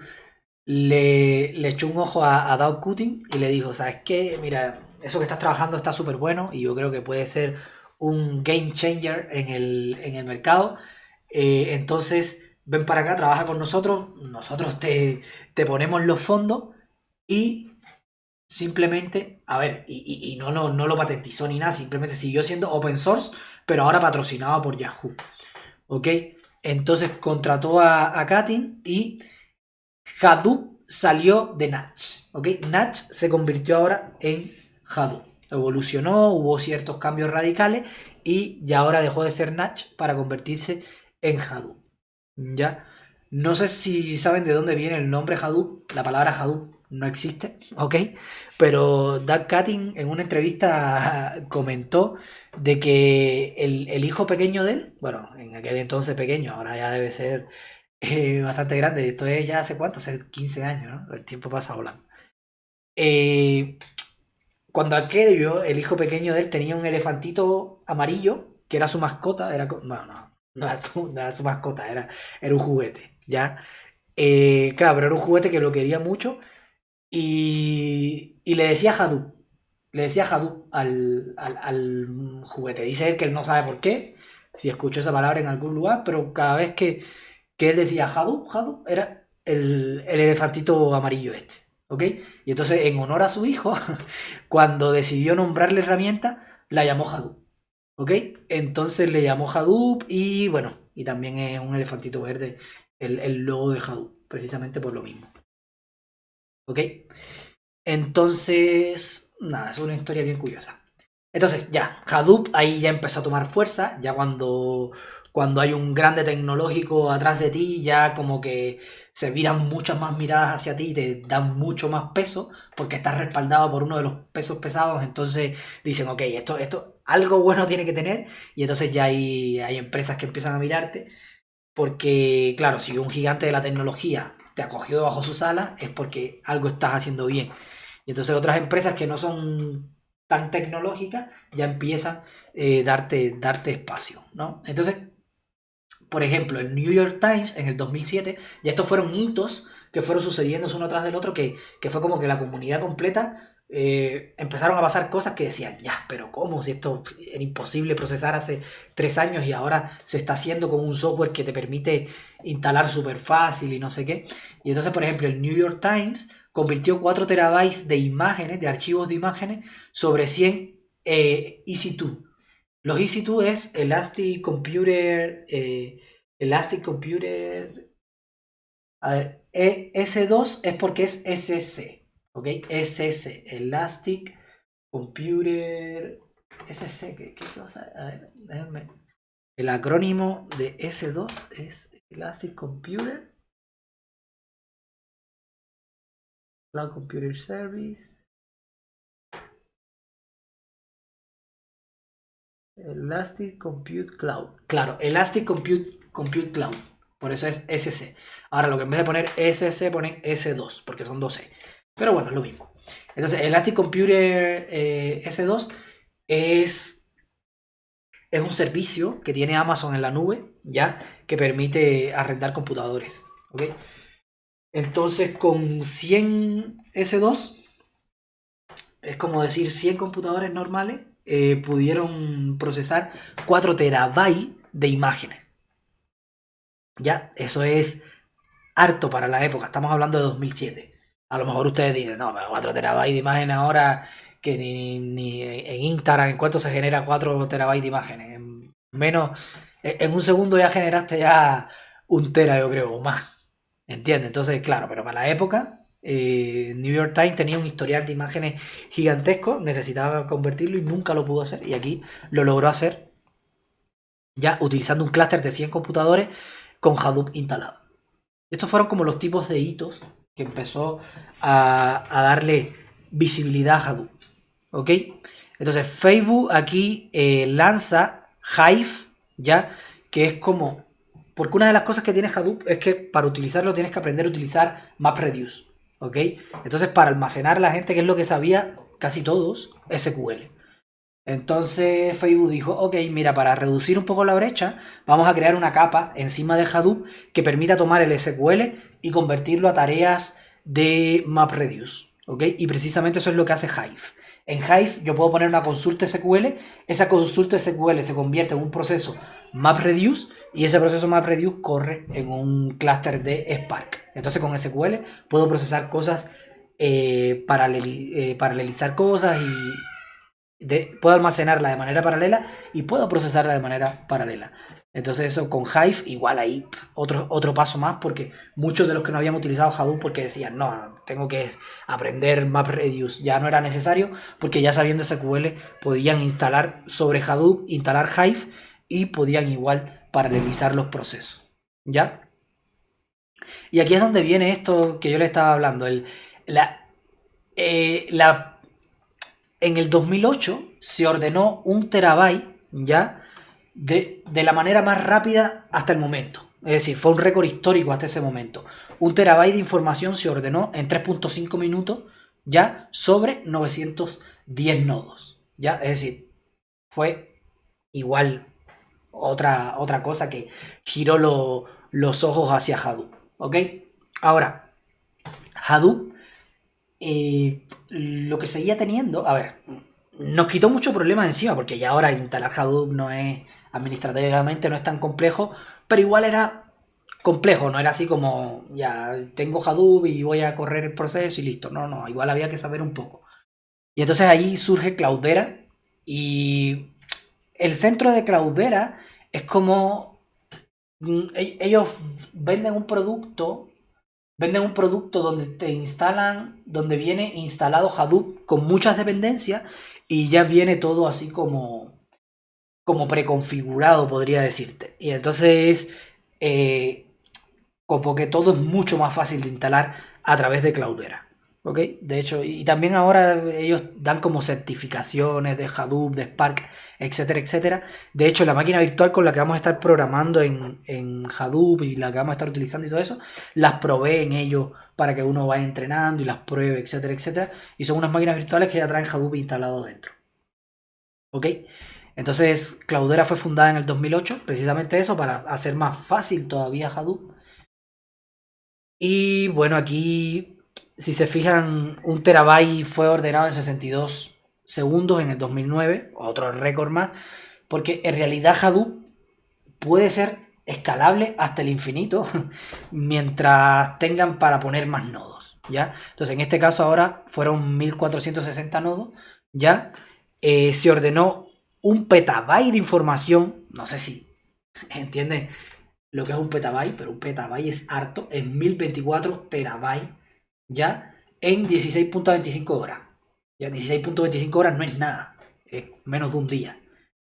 le echó un ojo a Doug Cutting y le dijo, ¿sabes qué? Mira, eso que estás trabajando está súper bueno y yo creo que puede ser un game changer en el mercado. Entonces, ven para acá, trabaja con nosotros te ponemos los fondos y simplemente, a ver, y no lo patentizó ni nada, simplemente siguió siendo open source, pero ahora patrocinado por Yahoo. ¿Ok? Entonces contrató a Katin y Hadoop salió de Natch. ¿Ok? Natch se convirtió ahora en Hadoop. Evolucionó, hubo ciertos cambios radicales y ya ahora dejó de ser Natch para convertirse en Hadoop. ¿Ya? No sé si saben de dónde viene el nombre Hadoop. La palabra Hadoop no existe, ¿ok? Pero Doug Cutting en una entrevista comentó de que el hijo pequeño de él, bueno, en aquel entonces pequeño, ahora ya debe ser bastante grande. Esto es ya hace cuánto, hace 15 años, ¿no? El tiempo pasa volando. Eh, Cuando aquello, el hijo pequeño de él tenía un elefantito amarillo, que era su mascota, bueno, no era su mascota, era un juguete, ¿ya? Claro, pero era un juguete que lo quería mucho y le decía Hadoop. Le decía Hadoop al juguete. Dice él que él no sabe por qué, si escuchó esa palabra en algún lugar, pero cada vez que él decía Hadoop, Hadoop, era el elefantito amarillo este. ¿Ok? Y entonces, en honor a su hijo, cuando decidió nombrar la herramienta, la llamó Hadoop. ¿Ok? Entonces le llamó Hadoop y bueno, y también es un elefantito verde el logo de Hadoop, precisamente por lo mismo. ¿Ok? Entonces, nada, es una historia bien curiosa. Entonces, ya, Hadoop ahí ya empezó a tomar fuerza, ya cuando hay un grande tecnológico atrás de ti, ya como que se viran muchas más miradas hacia ti y te dan mucho más peso, porque estás respaldado por uno de los pesos pesados, entonces dicen, ok, esto algo bueno tiene que tener, y entonces ya hay empresas que empiezan a mirarte, porque claro, si un gigante de la tecnología te acogió bajo sus alas, es porque algo estás haciendo bien. Y entonces otras empresas que no son tan tecnológicas ya empiezan darte espacio, ¿no? Entonces, por ejemplo, el New York Times en el 2007, ya estos fueron hitos que fueron sucediendo uno tras del otro, que fue como que la comunidad completa empezaron a pasar cosas que decían, ya, pero ¿cómo? Si esto era imposible procesar hace 3 años y ahora se está haciendo con un software que te permite instalar súper fácil y no sé qué. Y entonces, por ejemplo, el New York Times convirtió 4 terabytes de imágenes, de archivos de imágenes, sobre 100 EC2. Los EC2 es Elastic Computer. A ver, S2 es porque es SC. ¿Ok? SC. Elastic Computer. SC. ¿Qué cosa? A ver, déjenme. El acrónimo de S2 es Elastic Computer. Cloud Computer Service. Elastic Compute Cloud. Claro, Elastic Compute Cloud. Por eso es SC. Ahora, lo que en vez de poner SC, ponen S2, porque son 2E. Pero bueno, es lo mismo. Entonces, Elastic Computer S2 es un servicio que tiene Amazon en la nube, ya, que permite arrendar computadores. ¿Ok? Entonces, con 100 S2, es como decir 100 computadores normales, pudieron procesar 4 terabytes de imágenes. Ya, eso es harto para la época. Estamos hablando de 2007. A lo mejor ustedes dicen, no, pero 4 terabytes de imágenes ahora, que ni en Instagram, ¿en cuánto se genera 4 terabytes de imágenes? En un segundo ya generaste ya 1 tera, yo creo, o más. ¿Entiendes? Entonces, claro, pero para la época, New York Times tenía un historial de imágenes gigantesco, necesitaba convertirlo y nunca lo pudo hacer. Y aquí lo logró hacer ya utilizando un clúster de 100 computadores con Hadoop instalado. Estos fueron como los tipos de hitos que empezó a darle visibilidad a Hadoop. ¿Ok? Entonces Facebook aquí lanza Hive, ¿ya? Que es como... Porque una de las cosas que tiene Hadoop es que para utilizarlo tienes que aprender a utilizar MapReduce. ¿Ok? Entonces para almacenar la gente, que es lo que sabía casi todos, SQL. Entonces Facebook dijo, ok, mira, para reducir un poco la brecha, vamos a crear una capa encima de Hadoop que permita tomar el SQL y convertirlo a tareas de MapReduce, ¿ok? Y precisamente eso es lo que hace Hive. En Hive yo puedo poner una consulta SQL, esa consulta SQL se convierte en un proceso MapReduce y ese proceso MapReduce corre en un clúster de Spark. Entonces con SQL puedo procesar cosas, paralelizar cosas y puedo almacenarla de manera paralela y puedo procesarla de manera paralela. Entonces eso con Hive igual ahí otro paso más, porque muchos de los que no habían utilizado Hadoop porque decían, no, tengo que aprender MapReduce, ya no era necesario, porque ya sabiendo SQL podían instalar sobre Hadoop, instalar Hive y podían igual paralelizar los procesos, ¿ya? Y aquí es donde viene esto que yo le estaba hablando, en el 2008 se ordenó 1 terabyte, ¿ya? De la manera más rápida hasta el momento. Es decir, fue un récord histórico hasta ese momento. 1 terabyte de información se ordenó en 3.5 minutos, ¿ya? Sobre 910 nodos, ¿ya? Es decir, fue igual otra cosa que giró los ojos hacia Hadoop, ¿ok? Ahora, Hadoop, lo que seguía teniendo, a ver, nos quitó muchos problemas encima, porque ya ahora instalar Hadoop no es, administrativamente no es tan complejo, pero igual era complejo, no era así como, ya tengo Hadoop y voy a correr el proceso y listo, no, igual había que saber un poco. Y entonces ahí surge Cloudera, y el centro de Cloudera es como, ellos venden un producto donde te instalan, donde viene instalado Hadoop con muchas dependencias y ya viene todo así como preconfigurado, podría decirte. Y entonces, como que todo es mucho más fácil de instalar a través de Cloudera. ¿ok? De hecho, y también ahora ellos dan como certificaciones de Hadoop, de Spark, etcétera, etcétera. De hecho, la máquina virtual con la que vamos a estar programando en Hadoop y la que vamos a estar utilizando y todo eso, las proveen ellos para que uno vaya entrenando y las pruebe, etcétera, etcétera. Y son unas máquinas virtuales que ya traen Hadoop instalado dentro, ¿ok? Entonces, Cloudera fue fundada en el 2008, precisamente eso, para hacer más fácil todavía Hadoop. Y bueno, aquí, si se fijan, un terabyte fue ordenado en 62 segundos en el 2009, otro récord más, porque en realidad Hadoop puede ser escalable hasta el infinito mientras tengan para poner más nodos, ¿ya? Entonces, en este caso ahora fueron 1460 nodos, ¿ya? Se ordenó un petabyte de información, no sé si entienden lo que es un petabyte, pero un petabyte es harto, es 1024 terabytes, ¿ya? En 16.25 horas. Ya 16.25 horas no es nada, es menos de un día,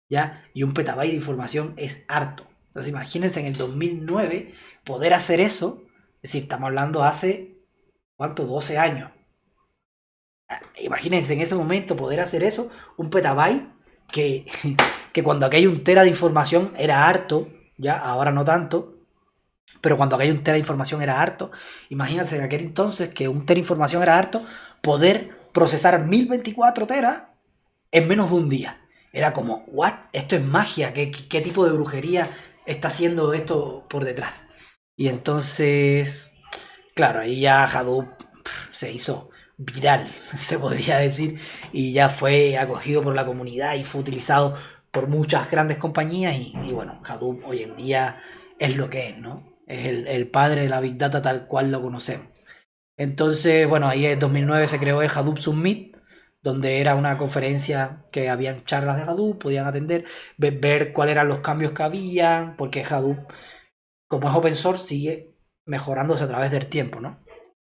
¿ya? Y un petabyte de información es harto. Entonces imagínense en el 2009 poder hacer eso, es decir, estamos hablando hace, ¿cuánto? 12 años. Imagínense en ese momento poder hacer eso, un petabyte, que, que cuando aquí hay un tera de información era harto, ya, ahora no tanto, pero cuando aquello un tera de información era harto, imagínense en aquel entonces que un tera de información era harto, poder procesar 1024 teras en menos de un día. Era como, ¿what? Esto es magia, ¿qué tipo de brujería está haciendo esto por detrás? Y entonces, claro, ahí ya Hadoop se hizo viral, se podría decir, y ya fue acogido por la comunidad y fue utilizado por muchas grandes compañías y bueno, Hadoop hoy en día es lo que es, ¿no? Es el padre de la Big Data tal cual lo conocemos. Entonces, bueno, ahí en 2009 se creó el Hadoop Summit, donde era una conferencia que habían charlas de Hadoop, podían atender, ver cuáles eran los cambios que habían, porque Hadoop, como es open source, sigue mejorándose a través del tiempo, ¿no?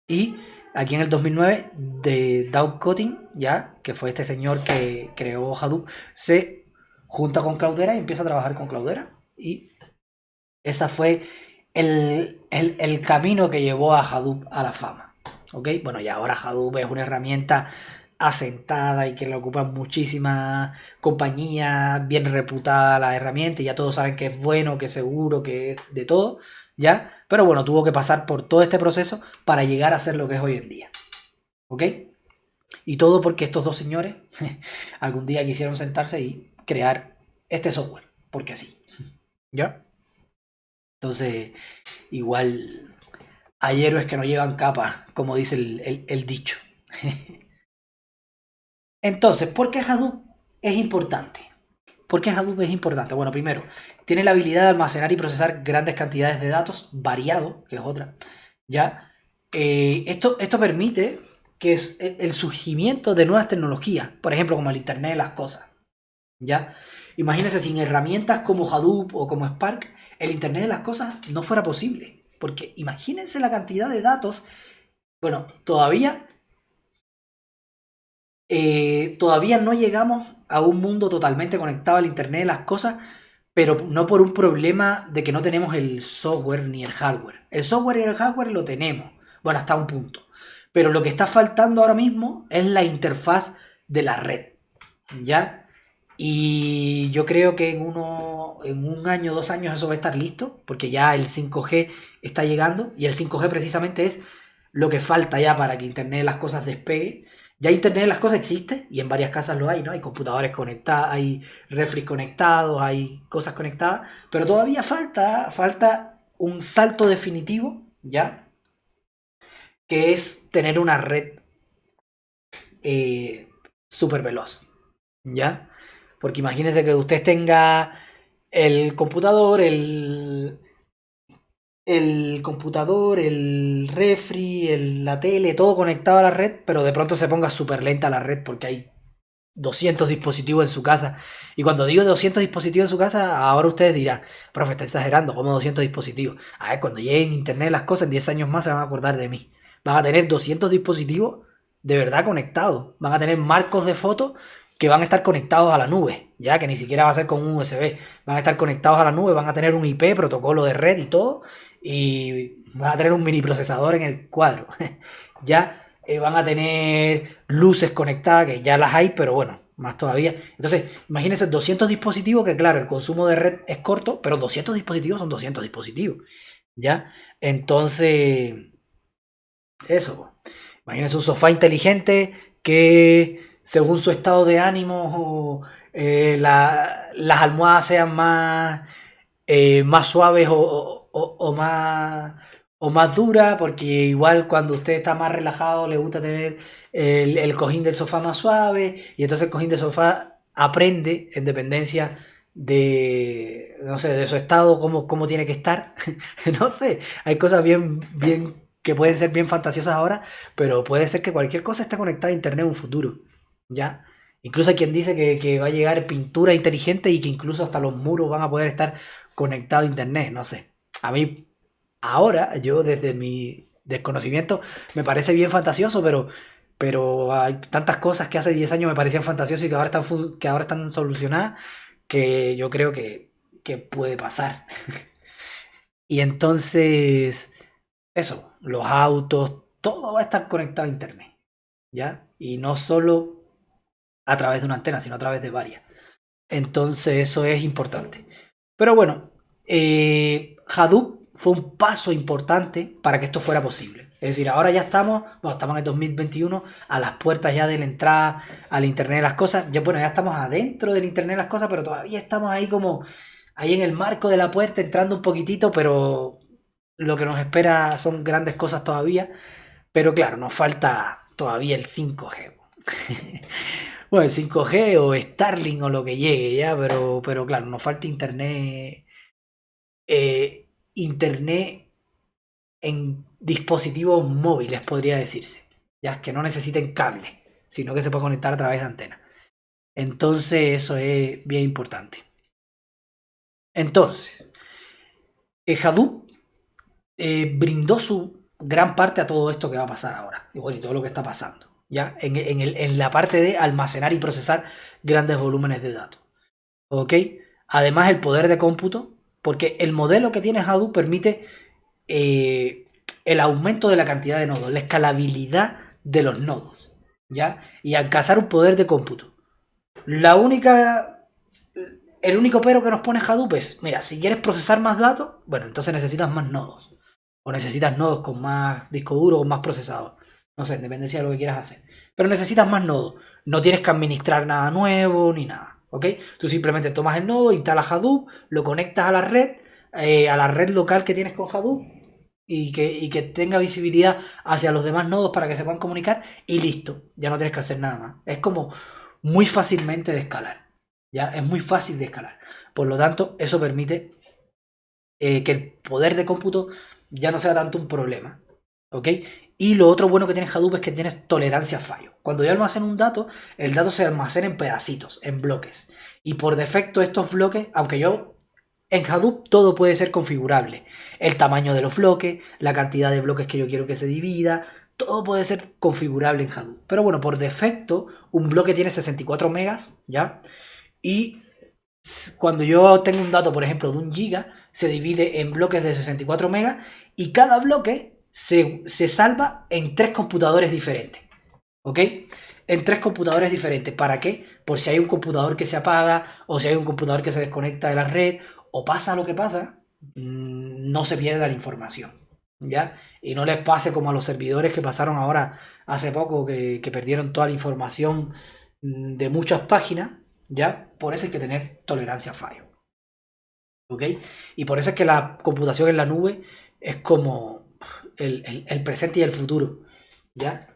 Y aquí en el 2009, de Doug Cutting, ya, que fue este señor que creó Hadoop, se junta con Cloudera y empieza a trabajar con Cloudera. Y esa fue el camino que llevó a Hadoop a la fama. ¿Ok? Bueno, y ahora Hadoop es una herramienta asentada y que la ocupan muchísimas compañías, bien reputada la herramienta, y ya todos saben que es bueno, que es seguro, que es de todo, ¿ya? Pero bueno, tuvo que pasar por todo este proceso para llegar a ser lo que es hoy en día. ¿Ok? Y todo porque estos dos señores algún día quisieron sentarse y crear este software, porque así. ¿Ya? Entonces, igual hay héroes que no llevan capa, como dice el dicho. Entonces, ¿por qué Hadoop es importante? ¿Por qué Hadoop es importante? Bueno, primero, tiene la habilidad de almacenar y procesar grandes cantidades de datos variados, que es otra, ¿ya? Esto permite que es el surgimiento de nuevas tecnologías, por ejemplo, como el Internet de las Cosas, ¿ya? Imagínense, sin herramientas como Hadoop o como Spark, el Internet de las Cosas no fuera posible, porque imagínense la cantidad de datos. Bueno, todavía no llegamos a un mundo totalmente conectado al Internet de las Cosas, pero no por un problema de que no tenemos el software ni el hardware. El software y el hardware lo tenemos, bueno, hasta un punto. Pero lo que está faltando ahora mismo es la interfaz de la red, ¿ya? Y yo creo que en un año, 2 años eso va a estar listo, porque ya el 5G está llegando, y el 5G precisamente es lo que falta ya para que Internet de las Cosas despegue. Ya Internet de las Cosas existe, y en varias casas lo hay, ¿no? Hay computadores conectados, hay refris conectados, hay cosas conectadas, pero todavía falta un salto definitivo, ¿ya? Que es tener una red súper veloz, ¿ya? Porque imagínense que usted tenga el computador, el refri, la tele, todo conectado a la red, pero de pronto se ponga súper lenta la red porque hay 200 dispositivos en su casa. Y cuando digo 200 dispositivos en su casa, ahora ustedes dirán, profe, está exagerando, ¿cómo 200 dispositivos? A ver, cuando lleguen Internet las cosas, en 10 años más se van a acordar de mí. Van a tener 200 dispositivos de verdad conectados. Van a tener marcos de fotos que van a estar conectados a la nube, ya que ni siquiera va a ser con un USB. Van a estar conectados a la nube, van a tener un IP, protocolo de red y todo, y van a tener un mini procesador en el cuadro. Ya, van a tener luces conectadas, que ya las hay, pero bueno, más todavía. Entonces, imagínense 200 dispositivos, que claro, el consumo de red es corto, pero 200 dispositivos son 200 dispositivos, ¿ya? Entonces, eso, pues. Imagínense un sofá inteligente que según su estado de ánimo o las almohadas sean más suaves o más duras, porque igual cuando usted está más relajado le gusta tener el cojín del sofá más suave, y entonces el cojín del sofá aprende en dependencia de, no sé, de su estado, cómo tiene que estar. No sé, hay cosas bien que pueden ser bien fantasiosas ahora, pero puede ser que cualquier cosa esté conectada a internet en un futuro, ¿ya? Incluso hay quien dice que va a llegar pintura inteligente y que incluso hasta los muros van a poder estar conectados a internet, no sé. A mí, ahora, yo desde mi desconocimiento, me parece bien fantasioso, pero hay tantas cosas que hace 10 años me parecían fantasiosas y que ahora están solucionadas, que yo creo que puede pasar. Y entonces, eso, los autos, todo va a estar conectado a internet, ¿ya? Y no solo a través de una antena, sino a través de varias. Entonces eso es importante. Pero bueno, Hadoop fue un paso importante para que esto fuera posible. Es decir, ahora ya estamos en el 2021, a las puertas ya de la entrada al Internet de las Cosas. Ya, bueno, ya estamos adentro del Internet de las Cosas, pero todavía estamos ahí como, ahí en el marco de la puerta, entrando un poquitito, pero lo que nos espera son grandes cosas todavía. Pero claro, nos falta todavía el 5G. Bueno, el 5G o Starlink o lo que llegue ya, pero claro, nos falta internet, internet en dispositivos móviles, podría decirse. Ya que no necesiten cable, sino que se puede conectar a través de antena. Entonces, eso es bien importante. Entonces, Hadoop brindó su gran parte a todo esto que va a pasar ahora. Y bueno, y todo lo que está pasando. Ya en la parte de almacenar y procesar grandes volúmenes de datos. ¿Ok? Además, el poder de cómputo, porque el modelo que tiene Hadoop permite el aumento de la cantidad de nodos, la escalabilidad de los nodos, ¿ya? Y alcanzar un poder de cómputo. La única, el único pero que nos pone Hadoop es, mira, si quieres procesar más datos, bueno, entonces necesitas más nodos. O necesitas nodos con más disco duro, con más procesador. No sé, en dependencia de lo que quieras hacer. Pero necesitas más nodos. No tienes que administrar nada nuevo ni nada. ¿Ok? Tú simplemente tomas el nodo, instalas Hadoop, lo conectas a la red local que tienes con Hadoop y que tenga visibilidad hacia los demás nodos para que se puedan comunicar y listo. Ya no tienes que hacer nada más. Es como muy fácilmente de escalar. ¿Ya? Es muy fácil de escalar. Por lo tanto, eso permite que el poder de cómputo ya no sea tanto un problema. ¿Ok? Y lo otro bueno que tiene Hadoop es que tienes tolerancia a fallo. Cuando yo almaceno un dato, el dato se almacena en pedacitos, en bloques. Y por defecto estos bloques, aunque yo en Hadoop todo puede ser configurable. El tamaño de los bloques, la cantidad de bloques que yo quiero que se divida, todo puede ser configurable en Hadoop. Pero bueno, por defecto un bloque tiene 64 megas, ¿ya? Y cuando yo tengo un dato, por ejemplo, de 1 giga, se divide en bloques de 64 megas y cada bloque se salva en 3 computadores diferentes. ¿Ok? En 3 computadores diferentes. ¿Para qué? Por si hay un computador que se apaga o si hay un computador que se desconecta de la red o pasa lo que pasa, no se pierda la información. ¿Ya? Y no les pase como a los servidores que pasaron ahora hace poco que perdieron toda la información de muchas páginas. ¿Ya? Por eso hay que tener tolerancia a fallo. ¿Ok? Y por eso es que la computación en la nube es como el presente y el futuro. ¿Ya?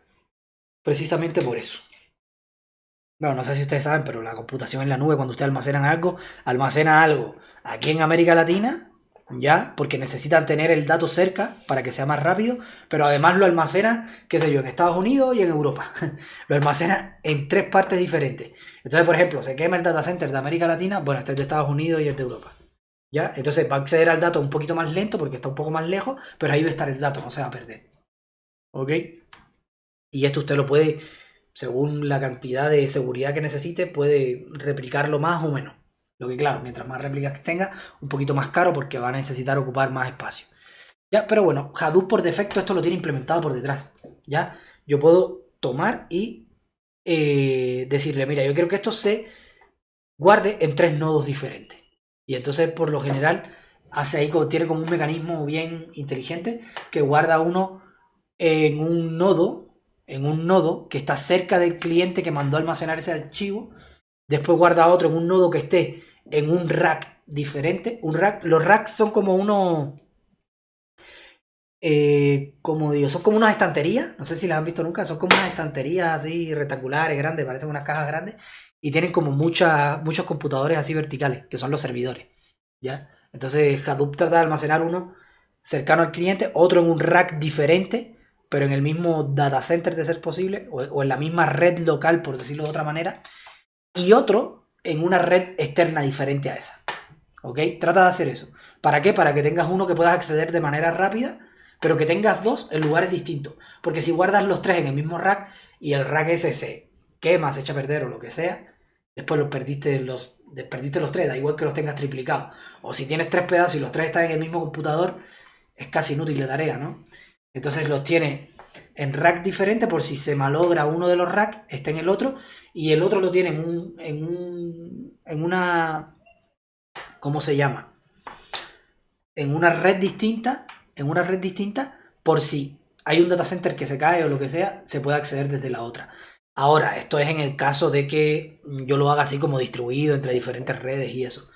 Precisamente por eso. Bueno, no sé si ustedes saben, pero la computación en la nube, cuando ustedes almacena algo aquí en América Latina, ¿ya? Porque necesitan tener el dato cerca para que sea más rápido, pero además lo almacena, qué sé yo, en Estados Unidos y en Europa. Lo almacena en 3 partes diferentes. Entonces, por ejemplo, se quema el data center de América Latina, bueno, este es de Estados Unidos y es de Europa. ¿Ya? Entonces va a acceder al dato un poquito más lento porque está un poco más lejos, pero ahí va a estar el dato, no se va a perder. ¿Ok? Y esto usted lo puede, según la cantidad de seguridad que necesite, puede replicarlo más o menos. Lo que claro, mientras más réplicas que tenga, un poquito más caro porque va a necesitar ocupar más espacio. Ya, pero bueno, Hadoop por defecto esto lo tiene implementado por detrás. ¿Ya? yo puedo tomar y decirle, mira, yo quiero que esto se guarde en 3 nodos diferentes. Y entonces, por lo general, hace ahí tiene como un mecanismo bien inteligente que guarda uno en un nodo que está cerca del cliente que mandó a almacenar ese archivo. Después guarda otro en un nodo que esté en un rack diferente. Los racks son como unos, como digo, son como unas estanterías. No sé si las han visto nunca. Son como unas estanterías así rectangulares, grandes, parecen unas cajas grandes. Y tienen como muchos computadores así verticales, que son los servidores. ¿Ya? Entonces Hadoop trata de almacenar uno cercano al cliente, otro en un rack diferente, pero en el mismo data center de ser posible, o en la misma red local, por decirlo de otra manera, y otro en una red externa diferente a esa. ¿Ok? Trata de hacer eso. ¿Para qué? Para que tengas uno que puedas acceder de manera rápida, pero que tengas dos en lugares distintos. Porque si guardas los tres en el mismo rack y el rack ese se quema, se echa a perder o lo que sea, después perdiste los tres, da igual que los tengas triplicados. O si tienes tres pedazos y los tres están en el mismo computador, es casi inútil la tarea, ¿no? Entonces los tienes en rack diferente por si se malogra uno de los racks, está en el otro, y el otro lo tiene en una, ¿cómo se llama? En una red distinta, por si hay un data center que se cae o lo que sea, se puede acceder desde la otra. Ahora, esto es en el caso de que yo lo haga así como distribuido entre diferentes redes y eso.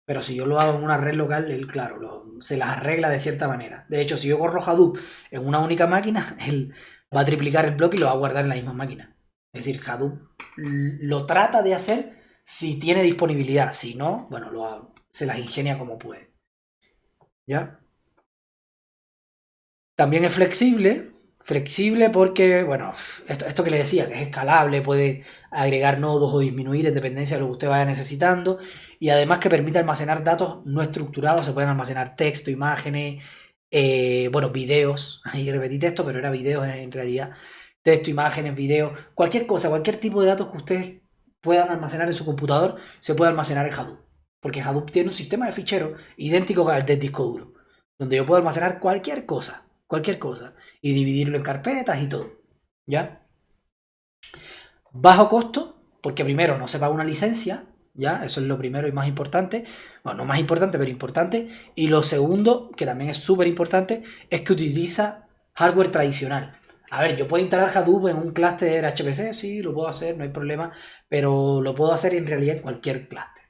Pero si yo lo hago en una red local, él, claro, se las arregla de cierta manera. De hecho, si yo corro Hadoop en una única máquina, él va a triplicar el bloque y lo va a guardar en la misma máquina. Es decir, Hadoop lo trata de hacer si tiene disponibilidad. Si no, bueno, se las ingenia como puede. ¿Ya? También es flexible porque, bueno, esto que le decía, que es escalable, puede agregar nodos o disminuir en dependencia de lo que usted vaya necesitando, y además que permite almacenar datos no estructurados, se pueden almacenar texto, imágenes, bueno, videos, ahí repetí texto, pero era videos en realidad, texto, imágenes, videos, cualquier cosa, cualquier tipo de datos que ustedes puedan almacenar en su computador, se puede almacenar en Hadoop, porque Hadoop tiene un sistema de ficheros idéntico al del disco duro, donde yo puedo almacenar cualquier cosa, y dividirlo en carpetas y todo, ¿ya? Bajo costo, porque primero no se paga una licencia, ¿ya? Eso es lo primero y más importante, bueno, no más importante, pero importante, y lo segundo, que también es súper importante, es que utiliza hardware tradicional. A ver, yo puedo instalar Hadoop en un clúster HPC, sí, lo puedo hacer, no hay problema, pero lo puedo hacer en realidad en cualquier clúster,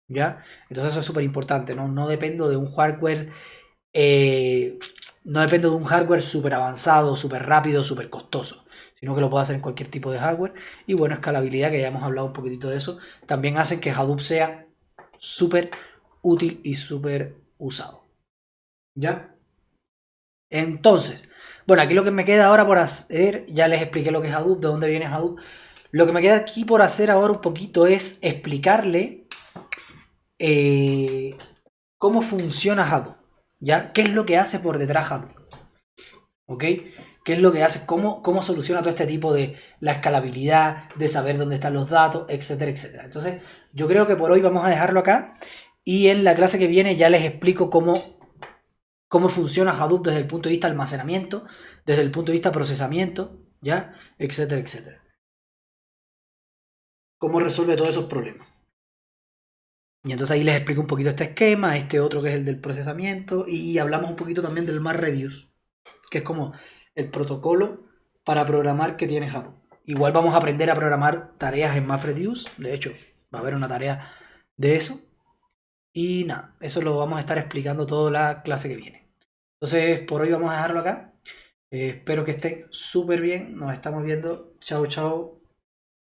¿ya? Entonces eso es súper importante, no dependo de un hardware no dependo de un hardware súper avanzado, súper rápido, súper costoso, sino que lo puedo hacer en cualquier tipo de hardware. Y bueno, escalabilidad, que ya hemos hablado un poquitito de eso, también hacen que Hadoop sea súper útil y súper usado. ¿Ya? Entonces, bueno, aquí lo que me queda ahora por hacer, ya les expliqué lo que es Hadoop, de dónde viene Hadoop. Lo que me queda aquí por hacer ahora un poquito es explicarle cómo funciona Hadoop. ¿Ya? ¿Qué es lo que hace por detrás Hadoop? ¿Ok? ¿Qué es lo que hace? ¿Cómo soluciona todo este tipo de la escalabilidad, de saber dónde están los datos, etcétera, etcétera? Entonces, yo creo que por hoy vamos a dejarlo acá y en la clase que viene ya les explico cómo funciona Hadoop desde el punto de vista de almacenamiento, desde el punto de vista de procesamiento, ¿ya? Etcétera, etcétera. Cómo resuelve todos esos problemas. Y entonces ahí les explico un poquito este esquema, este otro que es el del procesamiento y hablamos un poquito también del MapReduce, que es como el protocolo para programar que tiene Hadoop. Igual vamos a aprender a programar tareas en MapReduce, de hecho va a haber una tarea de eso. Y nada, eso lo vamos a estar explicando toda la clase que viene. Entonces por hoy vamos a dejarlo acá. Espero que estén súper bien, nos estamos viendo. Chao, chao.